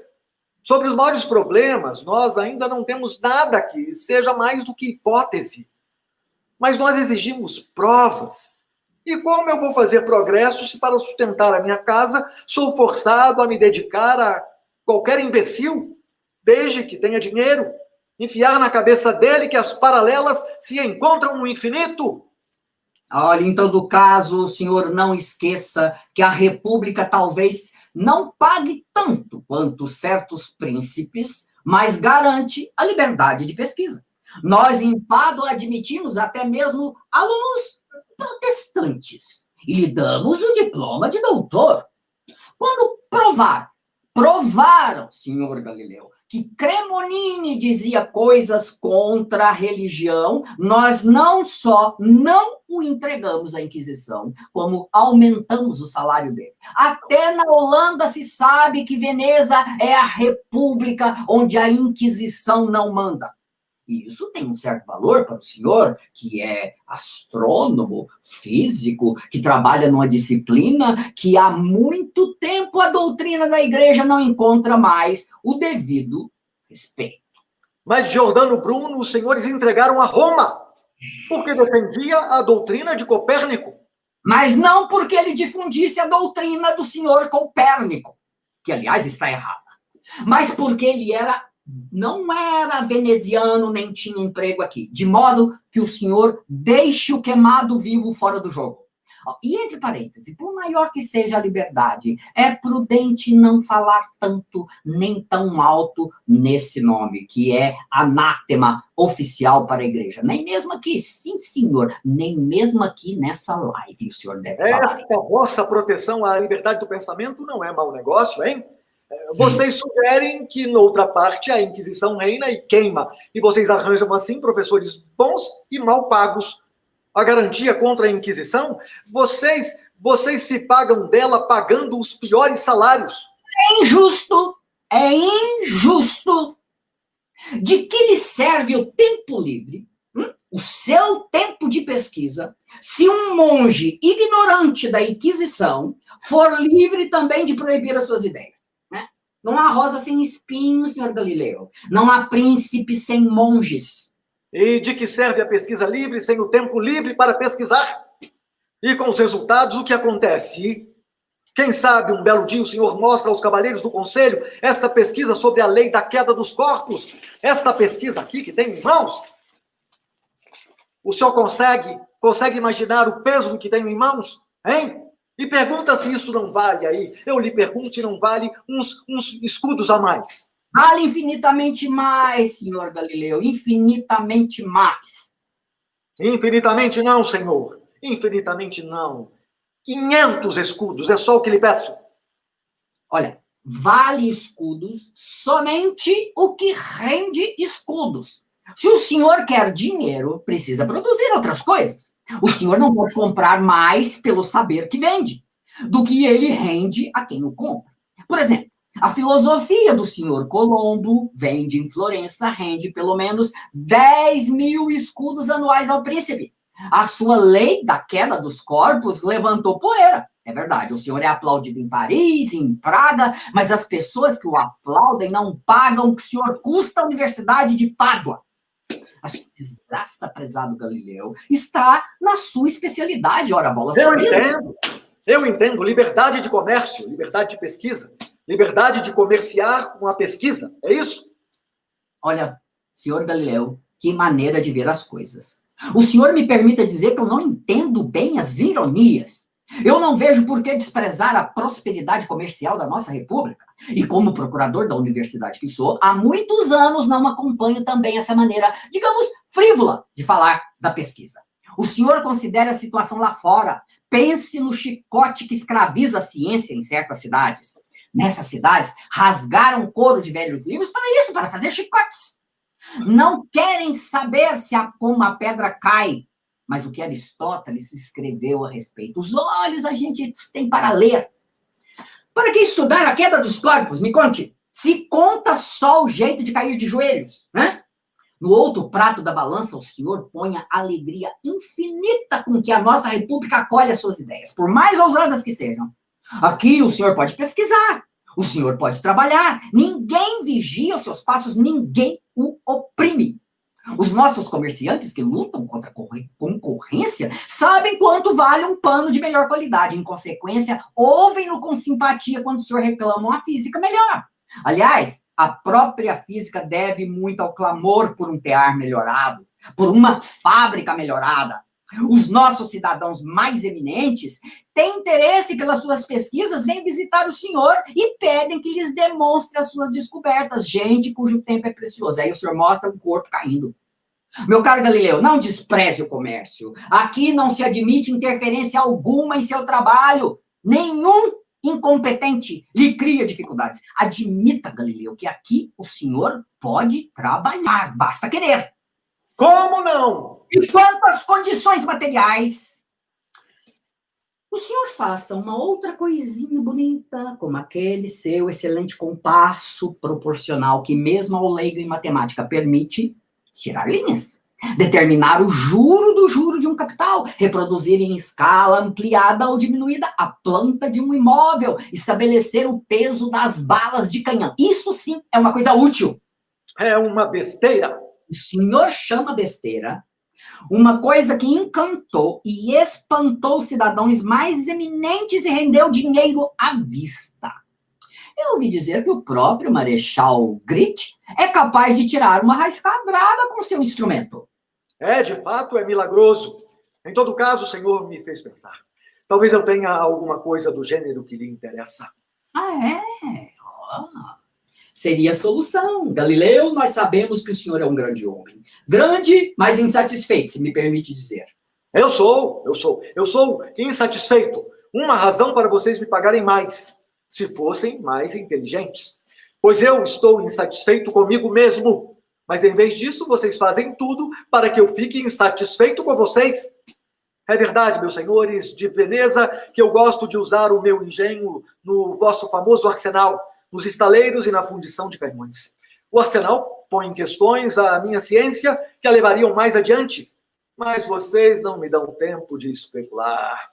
Sobre os maiores problemas, nós ainda não temos nada que seja mais do que hipótese. Mas nós exigimos provas. E como eu vou fazer progresso se para sustentar a minha casa sou forçado a me dedicar a qualquer imbecil, desde que tenha dinheiro, enfiar na cabeça dele que as paralelas se encontram no infinito? Olha, em todo caso, o senhor não esqueça que a República talvez não pague tanto quanto certos príncipes, mas garante a liberdade de pesquisa. Nós, em Pádua, admitimos até mesmo alunos protestantes e lhe damos o diploma de doutor. Quando provaram, senhor Galileu, que Cremonini dizia coisas contra a religião, nós não só não o entregamos à Inquisição, como aumentamos o salário dele. Até na Holanda se sabe que Veneza é a república onde a Inquisição não manda. E isso tem um certo valor para o senhor, que é astrônomo, físico, que trabalha numa disciplina que há muito tempo a doutrina da igreja não encontra mais o devido respeito. Mas Giordano Bruno, os senhores entregaram a Roma, porque defendia a doutrina de Copérnico. Mas não porque ele difundisse a doutrina do senhor Copérnico, que, aliás, está errada, mas porque ele não era veneziano, nem tinha emprego aqui, de modo que o senhor deixe o queimado vivo fora do jogo. Ó, e entre parênteses, por maior que seja a liberdade, é prudente não falar tanto nem tão alto nesse nome, que é anátema oficial para a igreja. Nem mesmo aqui, sim, senhor, nem mesmo aqui nessa live o senhor deve falar. Esta vossa proteção à liberdade do pensamento não é mau negócio, hein? Vocês sugerem que, noutra parte, a Inquisição reina e queima. E vocês arranjam, assim, professores bons e mal pagos. A garantia contra a Inquisição? Vocês se pagam dela pagando os piores salários. É injusto! É injusto! De que lhe serve o tempo livre, o seu tempo de pesquisa, se um monge ignorante da Inquisição for livre também de proibir as suas ideias? Né? Não há rosa sem espinho, senhor Galileu. Não há príncipe sem monges. E de que serve a pesquisa livre sem o tempo livre para pesquisar? E com os resultados, o que acontece? Quem sabe um belo dia o senhor mostra aos cavaleiros do conselho esta pesquisa sobre a lei da queda dos corpos? Esta pesquisa aqui que tem em mãos? O senhor consegue imaginar o peso do que tenho em mãos? Hein? E pergunta se isso não vale aí. Eu lhe pergunto e não vale uns escudos a mais. Vale infinitamente mais, senhor Galileu, infinitamente mais. Infinitamente não, senhor. Infinitamente não. 500 escudos, é só o que lhe peço. Olha, vale escudos somente o que rende escudos. Se o senhor quer dinheiro, precisa produzir outras coisas. O senhor não pode comprar mais pelo saber que vende, do que ele rende a quem o compra. Por exemplo, a filosofia do senhor Colombo vende em Florença, rende pelo menos 10.000 escudos anuais ao príncipe. A sua lei da queda dos corpos levantou poeira. É verdade, o senhor é aplaudido em Paris, em Praga, mas as pessoas que o aplaudem não pagam o que o senhor custa à Universidade de Pádua. A sua desgraça, prezado Galileu, está na sua especialidade, ora bola. Eu entendo. Liberdade de comércio, liberdade de pesquisa, liberdade de comerciar com a pesquisa, é isso? Olha, senhor Galileu, que maneira de ver as coisas. O senhor me permita dizer que eu não entendo bem as ironias. Eu não vejo por que desprezar a prosperidade comercial da nossa república. E como procurador da universidade que sou, há muitos anos não acompanho também essa maneira, digamos, frívola de falar da pesquisa. O senhor considera a situação lá fora. Pense no chicote que escraviza a ciência em certas cidades. Nessas cidades, rasgaram couro de velhos livros para isso, para fazer chicotes. Não querem saber como a pedra cai, mas o que Aristóteles escreveu a respeito. Os olhos a gente tem para ler. Para que estudar a queda dos corpos? Me conte. Se conta só o jeito de cair de joelhos, né? No outro prato da balança, o senhor põe a alegria infinita com que a nossa república acolhe as suas ideias, por mais ousadas que sejam. Aqui o senhor pode pesquisar, o senhor pode trabalhar, ninguém vigia os seus passos, ninguém o oprime. Os nossos comerciantes que lutam contra a concorrência sabem quanto vale um pano de melhor qualidade. Em consequência, ouvem-no com simpatia quando o senhor reclama uma física melhor. Aliás, a própria física deve muito ao clamor por um tear melhorado, por uma fábrica melhorada. Os nossos cidadãos mais eminentes têm interesse pelas suas pesquisas, vêm visitar o senhor e pedem que lhes demonstre as suas descobertas. Gente cujo tempo é precioso. Aí o senhor mostra o corpo caindo. Meu caro Galileu, não despreze o comércio. Aqui não se admite interferência alguma em seu trabalho. Nenhum incompetente lhe cria dificuldades. Admita, Galileu, que aqui o senhor pode trabalhar, basta querer. Como não? E quanto às condições materiais, o senhor faça uma outra coisinha bonita, como aquele seu excelente compasso proporcional, que mesmo ao leigo em matemática permite tirar linhas, determinar o juro do juro de um capital, reproduzir em escala ampliada ou diminuída a planta de um imóvel, estabelecer o peso das balas de canhão. Isso sim é uma coisa útil. É uma besteira. O senhor chama besteira uma coisa que encantou e espantou os cidadãos mais eminentes e rendeu dinheiro à vista. Eu ouvi dizer que o próprio Marechal Grit é capaz de tirar uma raiz-quadrada com seu instrumento. De fato, é milagroso. Em todo caso, o senhor me fez pensar. Talvez eu tenha alguma coisa do gênero que lhe interessa. Ah, é? Ó. Seria a solução. Galileu, nós sabemos que o senhor é um grande homem. Grande, mas insatisfeito, se me permite dizer. Eu sou insatisfeito. Uma razão para vocês me pagarem mais, se fossem mais inteligentes. Pois eu estou insatisfeito comigo mesmo. Mas em vez disso, vocês fazem tudo para que eu fique insatisfeito com vocês. É verdade, meus senhores de Veneza, que eu gosto de usar o meu engenho no vosso famoso arsenal, nos estaleiros e na fundição de canhões. O arsenal põe em questões a minha ciência que a levariam mais adiante. Mas vocês não me dão tempo de especular.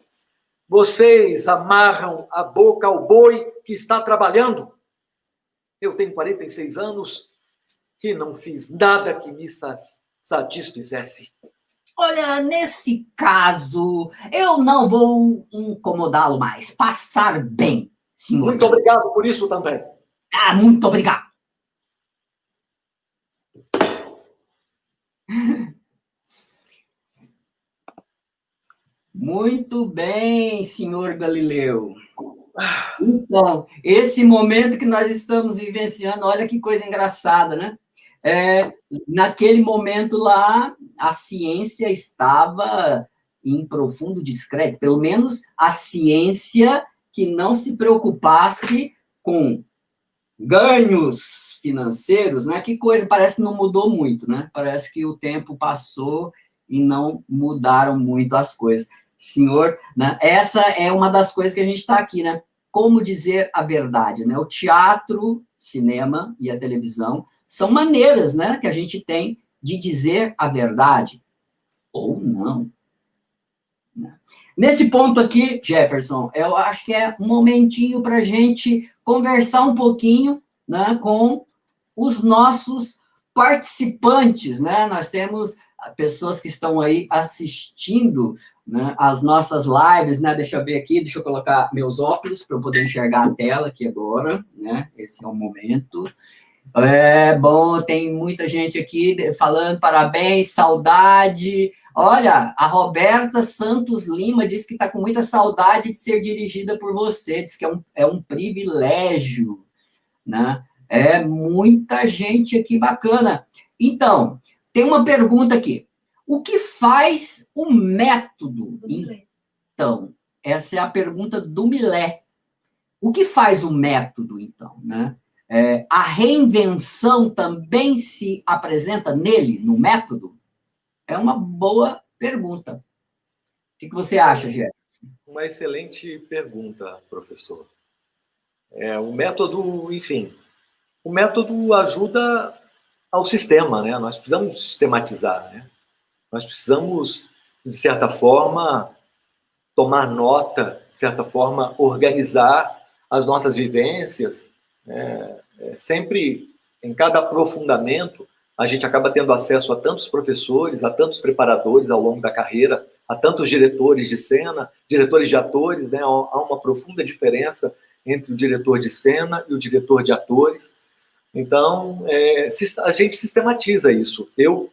Vocês amarram a boca ao boi que está trabalhando. Eu tenho 46 anos e não fiz nada que me satisfizesse. Olha, nesse caso, eu não vou incomodá-lo mais. Passar bem, senhor. Muito obrigado por isso também. Ah, muito obrigado. Muito bem, senhor Galileu. Então, esse momento que nós estamos vivenciando, olha que coisa engraçada, né? Naquele momento lá, a ciência estava em profundo descrédito, pelo menos a ciência que não se preocupasse com ganhos financeiros, né? Que coisa, parece que não mudou muito, né? Parece que o tempo passou e não mudaram muito as coisas. Senhor, né? Essa é uma das coisas que a gente está aqui, né? Como dizer a verdade, né? O teatro, cinema e a televisão são maneiras, né, que a gente tem de dizer a verdade ou não. Nesse ponto aqui, Jefferson, eu acho que é um momentinho para a gente conversar um pouquinho, né, com os nossos participantes, né? Nós temos pessoas que estão aí assistindo, né, as nossas lives, né? Deixa eu ver aqui, deixa eu colocar meus óculos para eu poder enxergar a tela aqui agora, né? Esse é o momento. É bom, tem muita gente aqui falando parabéns, saudade. Olha, a Roberta Santos Lima diz que está com muita saudade de ser dirigida por você, diz que é um privilégio, né? É muita gente aqui bacana. Então, tem uma pergunta aqui. O que faz o método? Então, essa é a pergunta do Milé. O que faz o método, então, né? A reinvenção também se apresenta nele, no método? É uma boa pergunta. O que você acha, Jefferson? Uma excelente pergunta, professor. O método, enfim, o método ajuda ao sistema, né? Nós precisamos sistematizar, né? Nós precisamos, de certa forma, tomar nota, de certa forma, organizar as nossas vivências, né? Sempre, em cada aprofundamento, a gente acaba tendo acesso a tantos professores, a tantos preparadores ao longo da carreira, a tantos diretores de cena, diretores de atores, né? Há uma profunda diferença entre o diretor de cena e o diretor de atores. Então, a gente sistematiza isso. Eu,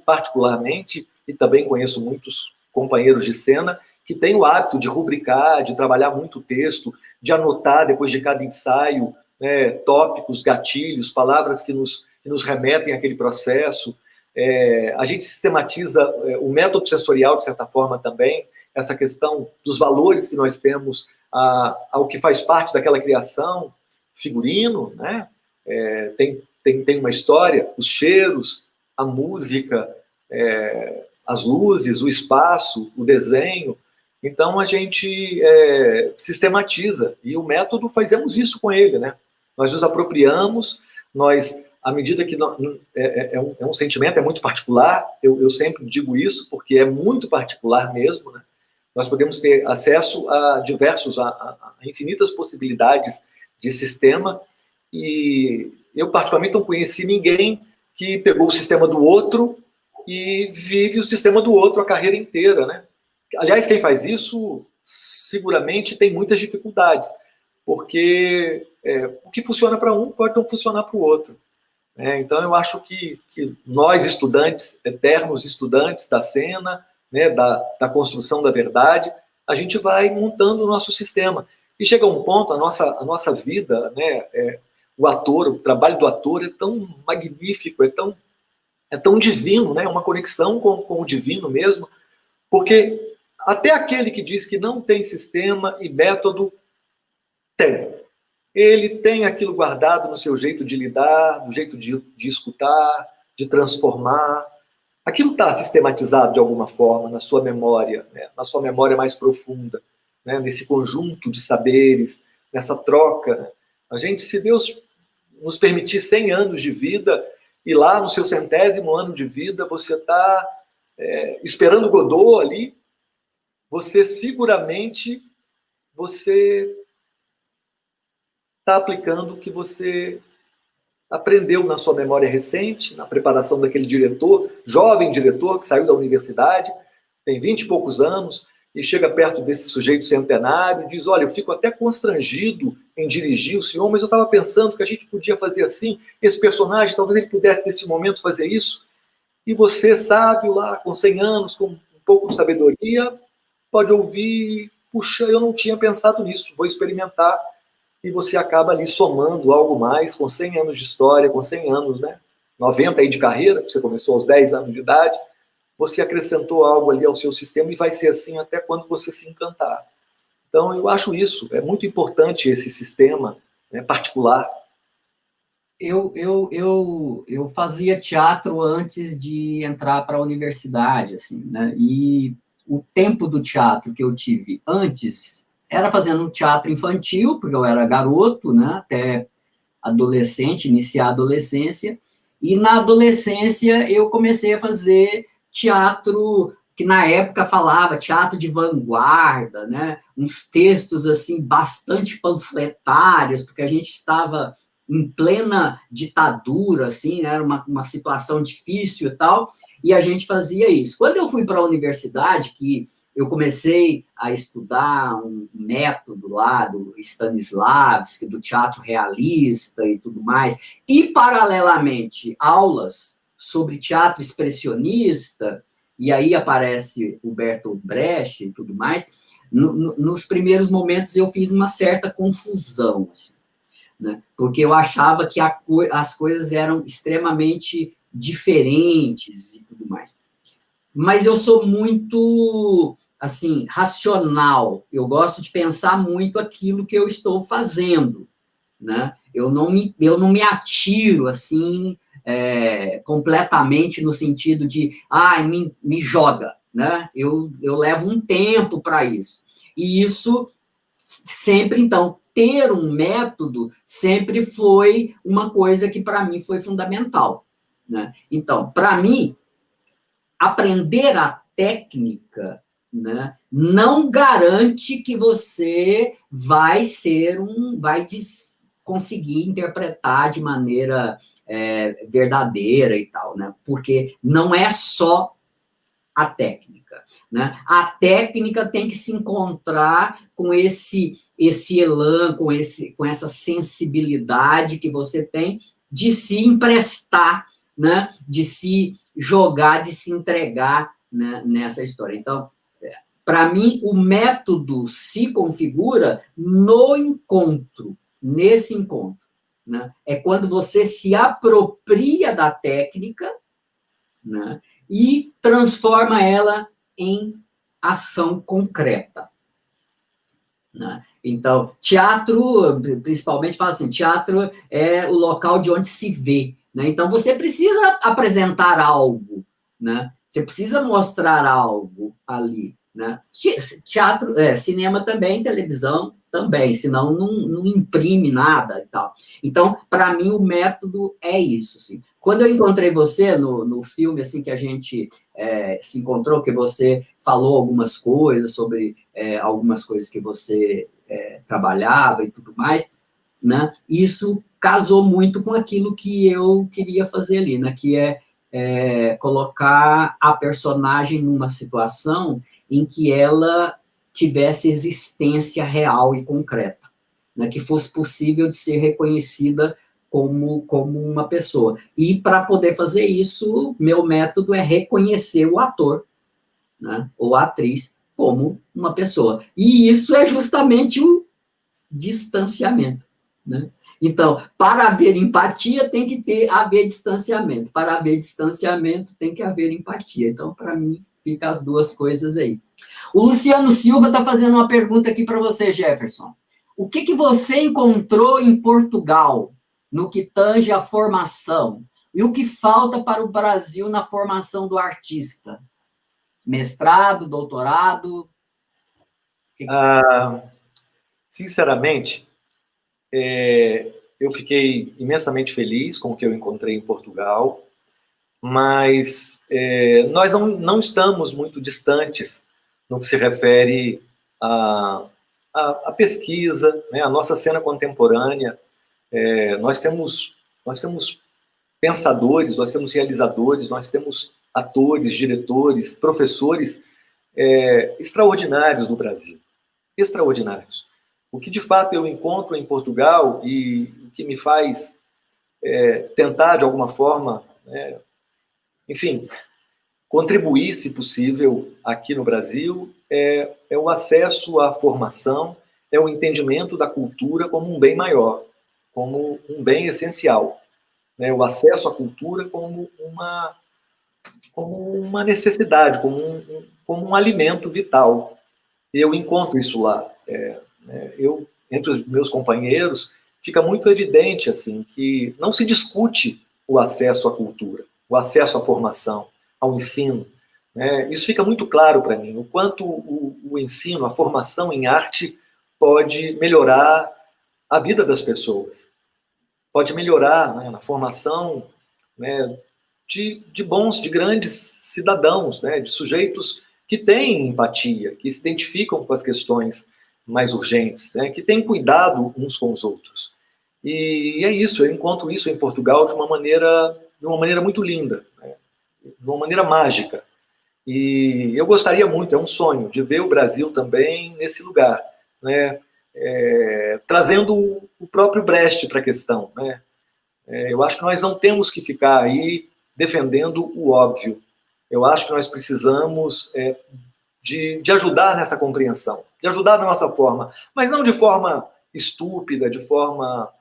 particularmente, e também conheço muitos companheiros de cena, que têm o hábito de rubricar, de trabalhar muito o texto, de anotar depois de cada ensaio, né, tópicos, gatilhos, palavras que nos remetem àquele processo. A gente sistematiza o método sensorial, de certa forma, também, essa questão dos valores que nós temos ao que faz parte daquela criação, figurino, né? Tem uma história, os cheiros, a música, as luzes, o espaço, o desenho. Então, a gente sistematiza, e o método fazemos isso com ele, né? Nós nos apropriamos, à medida que é um sentimento, é muito particular, eu sempre digo isso, porque é muito particular mesmo, né? Nós podemos ter acesso a infinitas possibilidades de sistema, e eu, particularmente, não conheci ninguém que pegou o sistema do outro e vive o sistema do outro a carreira inteira, né? Aliás, quem faz isso seguramente tem muitas dificuldades, porque o que funciona para um pode não funcionar para o outro. Então, eu acho que nós, eternos estudantes da cena, né, da construção da verdade, a gente vai montando o nosso sistema. E chega um ponto, a nossa vida, né, o ator, o trabalho do ator é tão magnífico, é tão divino, né, uma conexão com o divino mesmo, porque até aquele que diz que não tem sistema e método, tem. Ele tem aquilo guardado no seu jeito de lidar, no jeito de escutar, de transformar. Aquilo está sistematizado de alguma forma na sua memória, né? Na sua memória mais profunda, né? Nesse conjunto de saberes, nessa troca. Né? A gente, se Deus nos permitir 100 anos de vida, e lá no seu 100º ano de vida, você está esperando Godot ali, você seguramente está aplicando o que você aprendeu na sua memória recente, na preparação daquele diretor, jovem diretor que saiu da universidade, tem 20 e poucos anos, e chega perto desse sujeito centenário e diz, olha, eu fico até constrangido em dirigir o senhor, mas eu estava pensando que a gente podia fazer assim, esse personagem, talvez ele pudesse nesse momento fazer isso, e você, sábio lá, com 100 anos, com um pouco de sabedoria, pode ouvir, puxa, eu não tinha pensado nisso, vou experimentar, e você acaba ali somando algo mais, com 100 anos de história, com 100 anos, né? 90 aí de carreira, você começou aos 10 anos de idade, você acrescentou algo ali ao seu sistema e vai ser assim até quando você se encantar. Então, eu acho isso, é muito importante esse sistema, né, particular. Eu fazia teatro antes de entrar para a universidade, assim, né? E o tempo do teatro que eu tive antes era fazendo teatro infantil, porque eu era garoto, né? Até adolescente, iniciar a adolescência. E na adolescência eu comecei a fazer teatro que na época falava teatro de vanguarda, né? Uns textos assim bastante panfletários, porque a gente estava em plena ditadura, assim, né? Era uma situação difícil e tal, e a gente fazia isso. Quando eu fui para a universidade, que eu comecei a estudar um método lá do Stanislavski, do teatro realista e tudo mais, e, paralelamente, aulas sobre teatro expressionista, e aí aparece o Bertolt Brecht e tudo mais, nos primeiros momentos eu fiz uma certa confusão, assim, né? Porque eu achava que as coisas eram extremamente diferentes e tudo mais. Mas eu sou muito, assim, racional. Eu gosto de pensar muito aquilo que eu estou fazendo, né? Eu não me atiro, assim, completamente no sentido de, me joga, né? Eu levo um tempo para isso. E isso sempre, então, ter um método sempre foi uma coisa que, para mim, foi fundamental, né? Então, para mim, aprender a técnica, né, não garante que você vai conseguir interpretar de maneira verdadeira e tal, né? Porque não é só a técnica, né? A técnica tem que se encontrar com esse elan, com essa sensibilidade que você tem de se emprestar, né? De se jogar, de se entregar, né, nessa história. Então, para mim, o método se configura no encontro, nesse encontro, né? É quando você se apropria da técnica, né, e transforma ela em ação concreta, né? Então, teatro, principalmente, fala assim, teatro é o local de onde se vê, né? Então, você precisa apresentar algo, né? Você precisa mostrar algo ali, né? Teatro, cinema também, televisão também, senão não imprime nada e tal. Então, para mim, o método é isso, assim. Quando eu encontrei você no filme, assim, que a gente se encontrou, que você falou algumas coisas sobre algumas coisas que você trabalhava e tudo mais, né? Isso casou muito com aquilo que eu queria fazer ali, né? Que é colocar a personagem numa situação em que ela tivesse existência real e concreta, né? Que fosse possível de ser reconhecida como uma pessoa. E para poder fazer isso, meu método é reconhecer o ator, né? Ou a atriz como uma pessoa. E isso é justamente o distanciamento, né? Então, para haver empatia, tem que haver distanciamento. Para haver distanciamento, tem que haver empatia. Então, para mim, fica as duas coisas aí. O Luciano Silva está fazendo uma pergunta aqui para você, Jefferson. O que você encontrou em Portugal no que tange a formação? E o que falta para o Brasil na formação do artista? Mestrado, doutorado? Sinceramente, eu fiquei imensamente feliz com o que eu encontrei em Portugal, mas nós não estamos muito distantes no que se refere à pesquisa, né, à nossa cena contemporânea. Nós temos pensadores, nós temos realizadores, nós temos atores, diretores, professores extraordinários no Brasil. Extraordinários. O que de fato eu encontro em Portugal e o que me faz tentar de alguma forma, enfim, contribuir, se possível, aqui no Brasil, é o acesso à formação, é o entendimento da cultura como um bem maior, como um bem essencial. O acesso à cultura como uma necessidade, como um alimento vital. Eu encontro isso lá. Entre os meus companheiros, fica muito evidente assim, que não se discute o acesso à cultura, o acesso à formação, ao ensino. Isso fica muito claro para mim, o quanto o ensino, a formação em arte pode melhorar a vida das pessoas, pode melhorar na formação de grandes cidadãos, de sujeitos que têm empatia, que se identificam com as questões mais urgentes, que têm cuidado uns com os outros. E é isso, eu encontro isso em Portugal de uma maneira muito linda, de uma maneira mágica. E eu gostaria muito, é um sonho, de ver o Brasil também nesse lugar, trazendo o próprio Brecht para a questão. Eu acho que nós não temos que ficar aí defendendo o óbvio. Eu acho que nós precisamos de ajudar nessa compreensão, de ajudar da nossa forma, mas não de forma estúpida, de forma,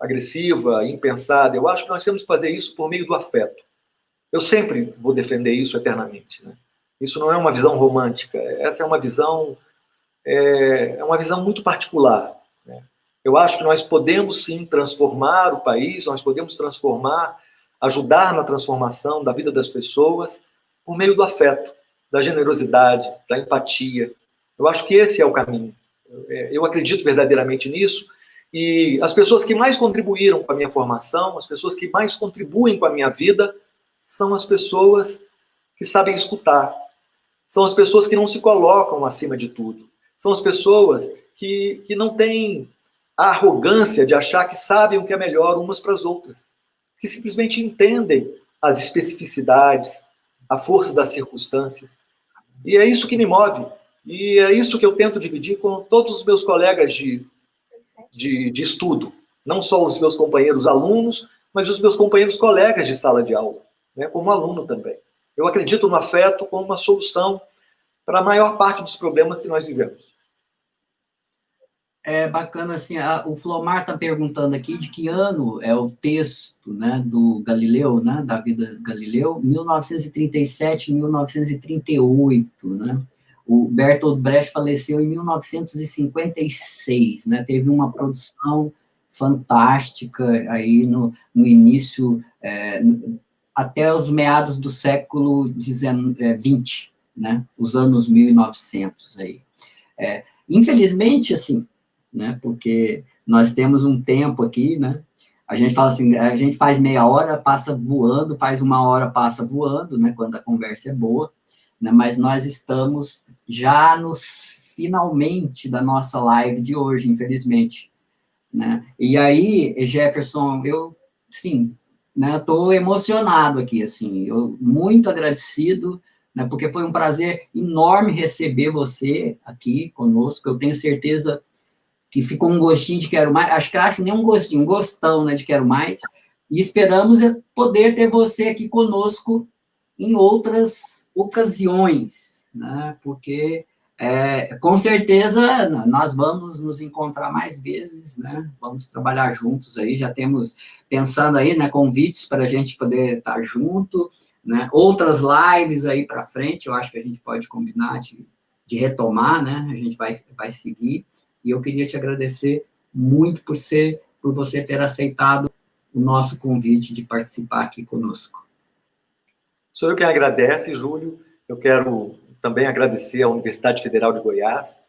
agressiva, impensada. Eu acho que nós temos que fazer isso por meio do afeto. Eu sempre vou defender isso eternamente. Isso não é uma visão romântica, essa é uma visão muito particular. Eu acho que nós podemos sim transformar o país, nós podemos ajudar na transformação da vida das pessoas por meio do afeto, da generosidade, da empatia. Eu acho que esse é o caminho. Eu acredito verdadeiramente nisso, e as pessoas que mais contribuíram com a minha formação, as pessoas que mais contribuem com a minha vida, são as pessoas que sabem escutar, são as pessoas que não se colocam acima de tudo, são as pessoas que não têm a arrogância de achar que sabem o que é melhor umas para as outras, que simplesmente entendem as especificidades, a força das circunstâncias. E é isso que me move, e é isso que eu tento dividir com todos os meus colegas de estudo, não só os meus companheiros alunos, mas os meus companheiros colegas de sala de aula, como aluno também. Eu acredito no afeto como uma solução para a maior parte dos problemas que nós vivemos. É bacana, assim, o Flomar está perguntando aqui de que ano é o texto, do Galileu, da vida de Galileu, 1937, 1938, O Bertolt Brecht faleceu em 1956, Teve uma produção fantástica aí no início, até os meados do século XX, Os anos 1900 aí. Infelizmente, assim, porque nós temos um tempo aqui, a gente fala assim, a gente faz meia hora, passa voando, faz uma hora, passa voando, quando a conversa é boa, mas nós estamos já nos finalmente da nossa live de hoje, infelizmente, E aí, Jefferson, eu, sim, estou emocionado aqui, assim, eu muito agradecido, porque foi um prazer enorme receber você aqui conosco, eu tenho certeza que ficou um gostinho de quero mais, acho nem um gostinho, um gostão, de quero mais, e esperamos poder ter você aqui conosco em outras ocasiões, né? Porque, com certeza, nós vamos nos encontrar mais vezes, né? Vamos trabalhar juntos aí, já temos, pensando aí, né, convites para a gente poder estar junto, né? Outras lives aí para frente, eu acho que a gente pode combinar de retomar, né? A gente vai seguir, e eu queria te agradecer muito por você ter aceitado o nosso convite de participar aqui conosco. Sou eu quem agradece, Júlio. Eu quero também agradecer à Universidade Federal de Goiás,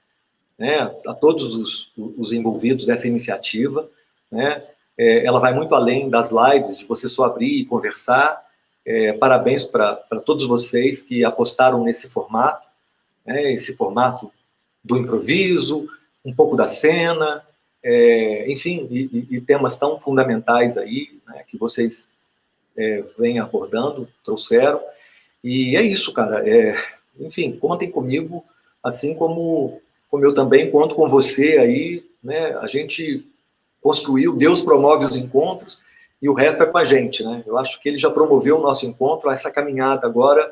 né, a todos os envolvidos dessa iniciativa, né? Ela vai muito além das lives, de você só abrir e conversar. Parabéns para todos vocês que apostaram nesse formato, né, esse formato do improviso, um pouco da cena, enfim, e temas tão fundamentais aí, né, que vocês vêm abordando, trouxeram. E é isso, cara. Enfim, contem comigo, assim como eu também conto com você aí, né? A gente construiu, Deus promove os encontros e o resto é com a gente, né? Eu acho que ele já promoveu o nosso encontro, essa caminhada agora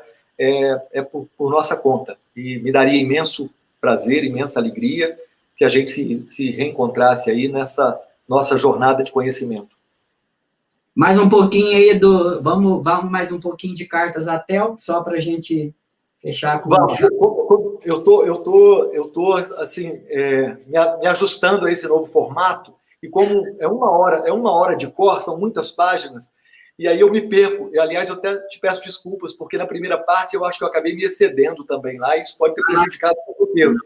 por nossa conta. E me daria imenso prazer, imensa alegria que a gente se reencontrasse aí nessa nossa jornada de conhecimento. Mais um pouquinho aí vamos mais um pouquinho de cartas à Tel, só para a gente fechar com... Vamos, eu tô assim, me ajustando a esse novo formato, e como é uma hora de cor, são muitas páginas, e aí eu me perco. Aliás, eu até te peço desculpas, porque na primeira parte eu acho que eu acabei me excedendo também lá, e isso pode ter prejudicado o roteiro.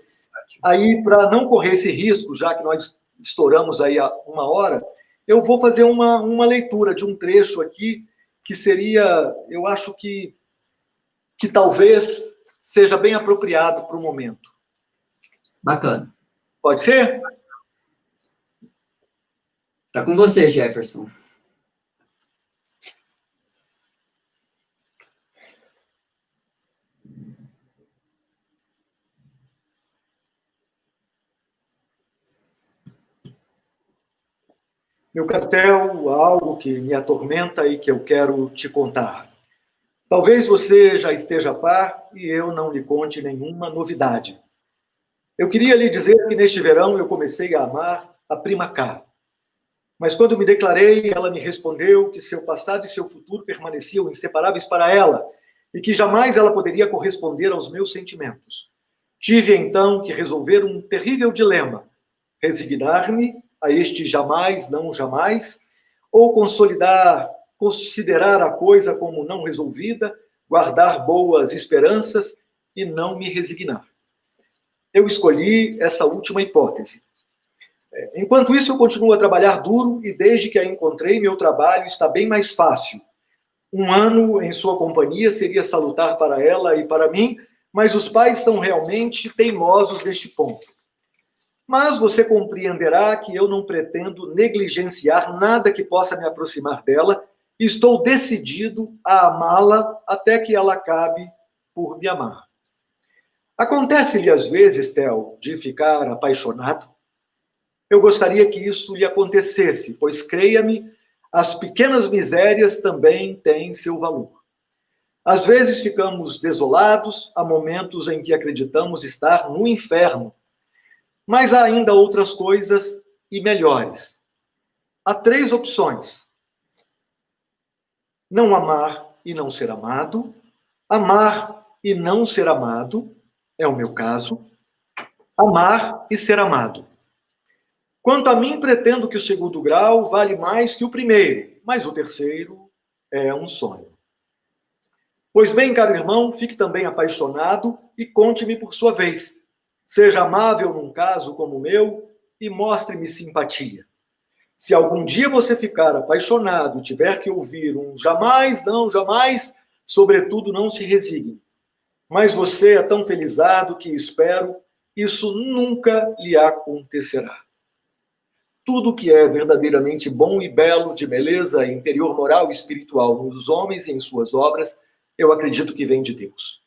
Aí, para não correr esse risco, já que nós estouramos aí a 1 hora, eu vou fazer uma leitura de um trecho aqui, que seria, eu acho que talvez seja bem apropriado para o momento. Bacana. Pode ser? Tá com você, Jefferson. Meu cartel, algo que me atormenta e que eu quero te contar. Talvez você já esteja a par e eu não lhe conte nenhuma novidade. Eu queria lhe dizer que neste verão eu comecei a amar a prima K. Mas quando me declarei, ela me respondeu que seu passado e seu futuro permaneciam inseparáveis para ela e que jamais ela poderia corresponder aos meus sentimentos. Tive então que resolver um terrível dilema: resignar-me a este jamais, não jamais, ou considerar a coisa como não resolvida, guardar boas esperanças e não me resignar. Eu escolhi essa última hipótese. Enquanto isso, eu continuo a trabalhar duro e desde que a encontrei, meu trabalho está bem mais fácil. 1 ano em sua companhia seria salutar para ela e para mim, mas os pais são realmente teimosos neste ponto. Mas você compreenderá que eu não pretendo negligenciar nada que possa me aproximar dela e estou decidido a amá-la até que ela acabe por me amar. Acontece-lhe às vezes, Theo, de ficar apaixonado? Eu gostaria que isso lhe acontecesse, pois, creia-me, as pequenas misérias também têm seu valor. Às vezes ficamos desolados, há momentos em que acreditamos estar no inferno, mas há ainda outras coisas e melhores. Há 3 opções: não amar e não ser amado, amar e não ser amado, é o meu caso, amar e ser amado. Quanto a mim, pretendo que o 2º grau vale mais que o 1º, mas o 3º é um sonho. Pois bem, caro irmão, fique também apaixonado e conte-me por sua vez. Seja amável num caso como o meu e mostre-me simpatia. Se algum dia você ficar apaixonado e tiver que ouvir um jamais, não, jamais, sobretudo não se resigne. Mas você é tão felizardo que espero isso nunca lhe acontecerá. Tudo que é verdadeiramente bom e belo, de beleza interior, moral e espiritual nos homens e em suas obras, eu acredito que vem de Deus.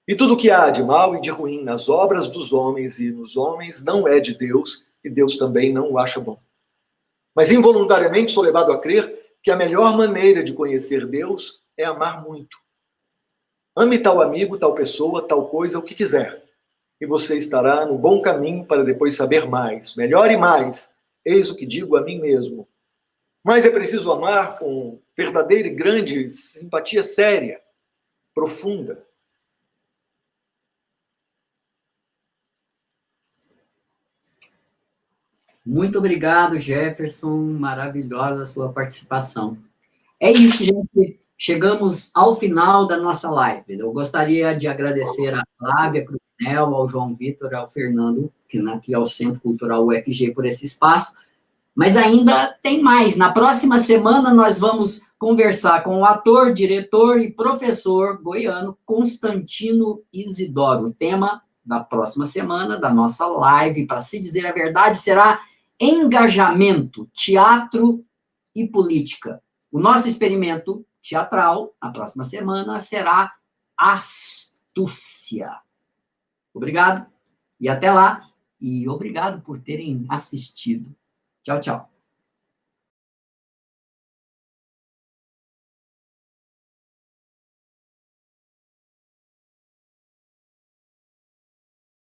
E tudo que há de mal e de ruim nas obras dos homens e nos homens não é de Deus, e Deus também não o acha bom. Mas involuntariamente sou levado a crer que a melhor maneira de conhecer Deus é amar muito. Ame tal amigo, tal pessoa, tal coisa, o que quiser. E você estará no bom caminho para depois saber mais, melhor e mais. Eis o que digo a mim mesmo. Mas é preciso amar com verdadeira e grande simpatia séria, profunda. Muito obrigado, Jefferson. Maravilhosa a sua participação. É isso, gente. Chegamos ao final da nossa live. Eu gostaria de agradecer a Flávia Cruvinel, ao João Vitor, ao Fernando, que é o Centro Cultural UFG, por esse espaço. Mas ainda tem mais. Na próxima semana, nós vamos conversar com o ator, diretor e professor goiano Constantino Isidoro. O tema da próxima semana, da nossa live, para se dizer a verdade, será engajamento, teatro e política. O nosso experimento teatral, na próxima semana, será astúcia. Obrigado e até lá. E obrigado por terem assistido. Tchau, tchau.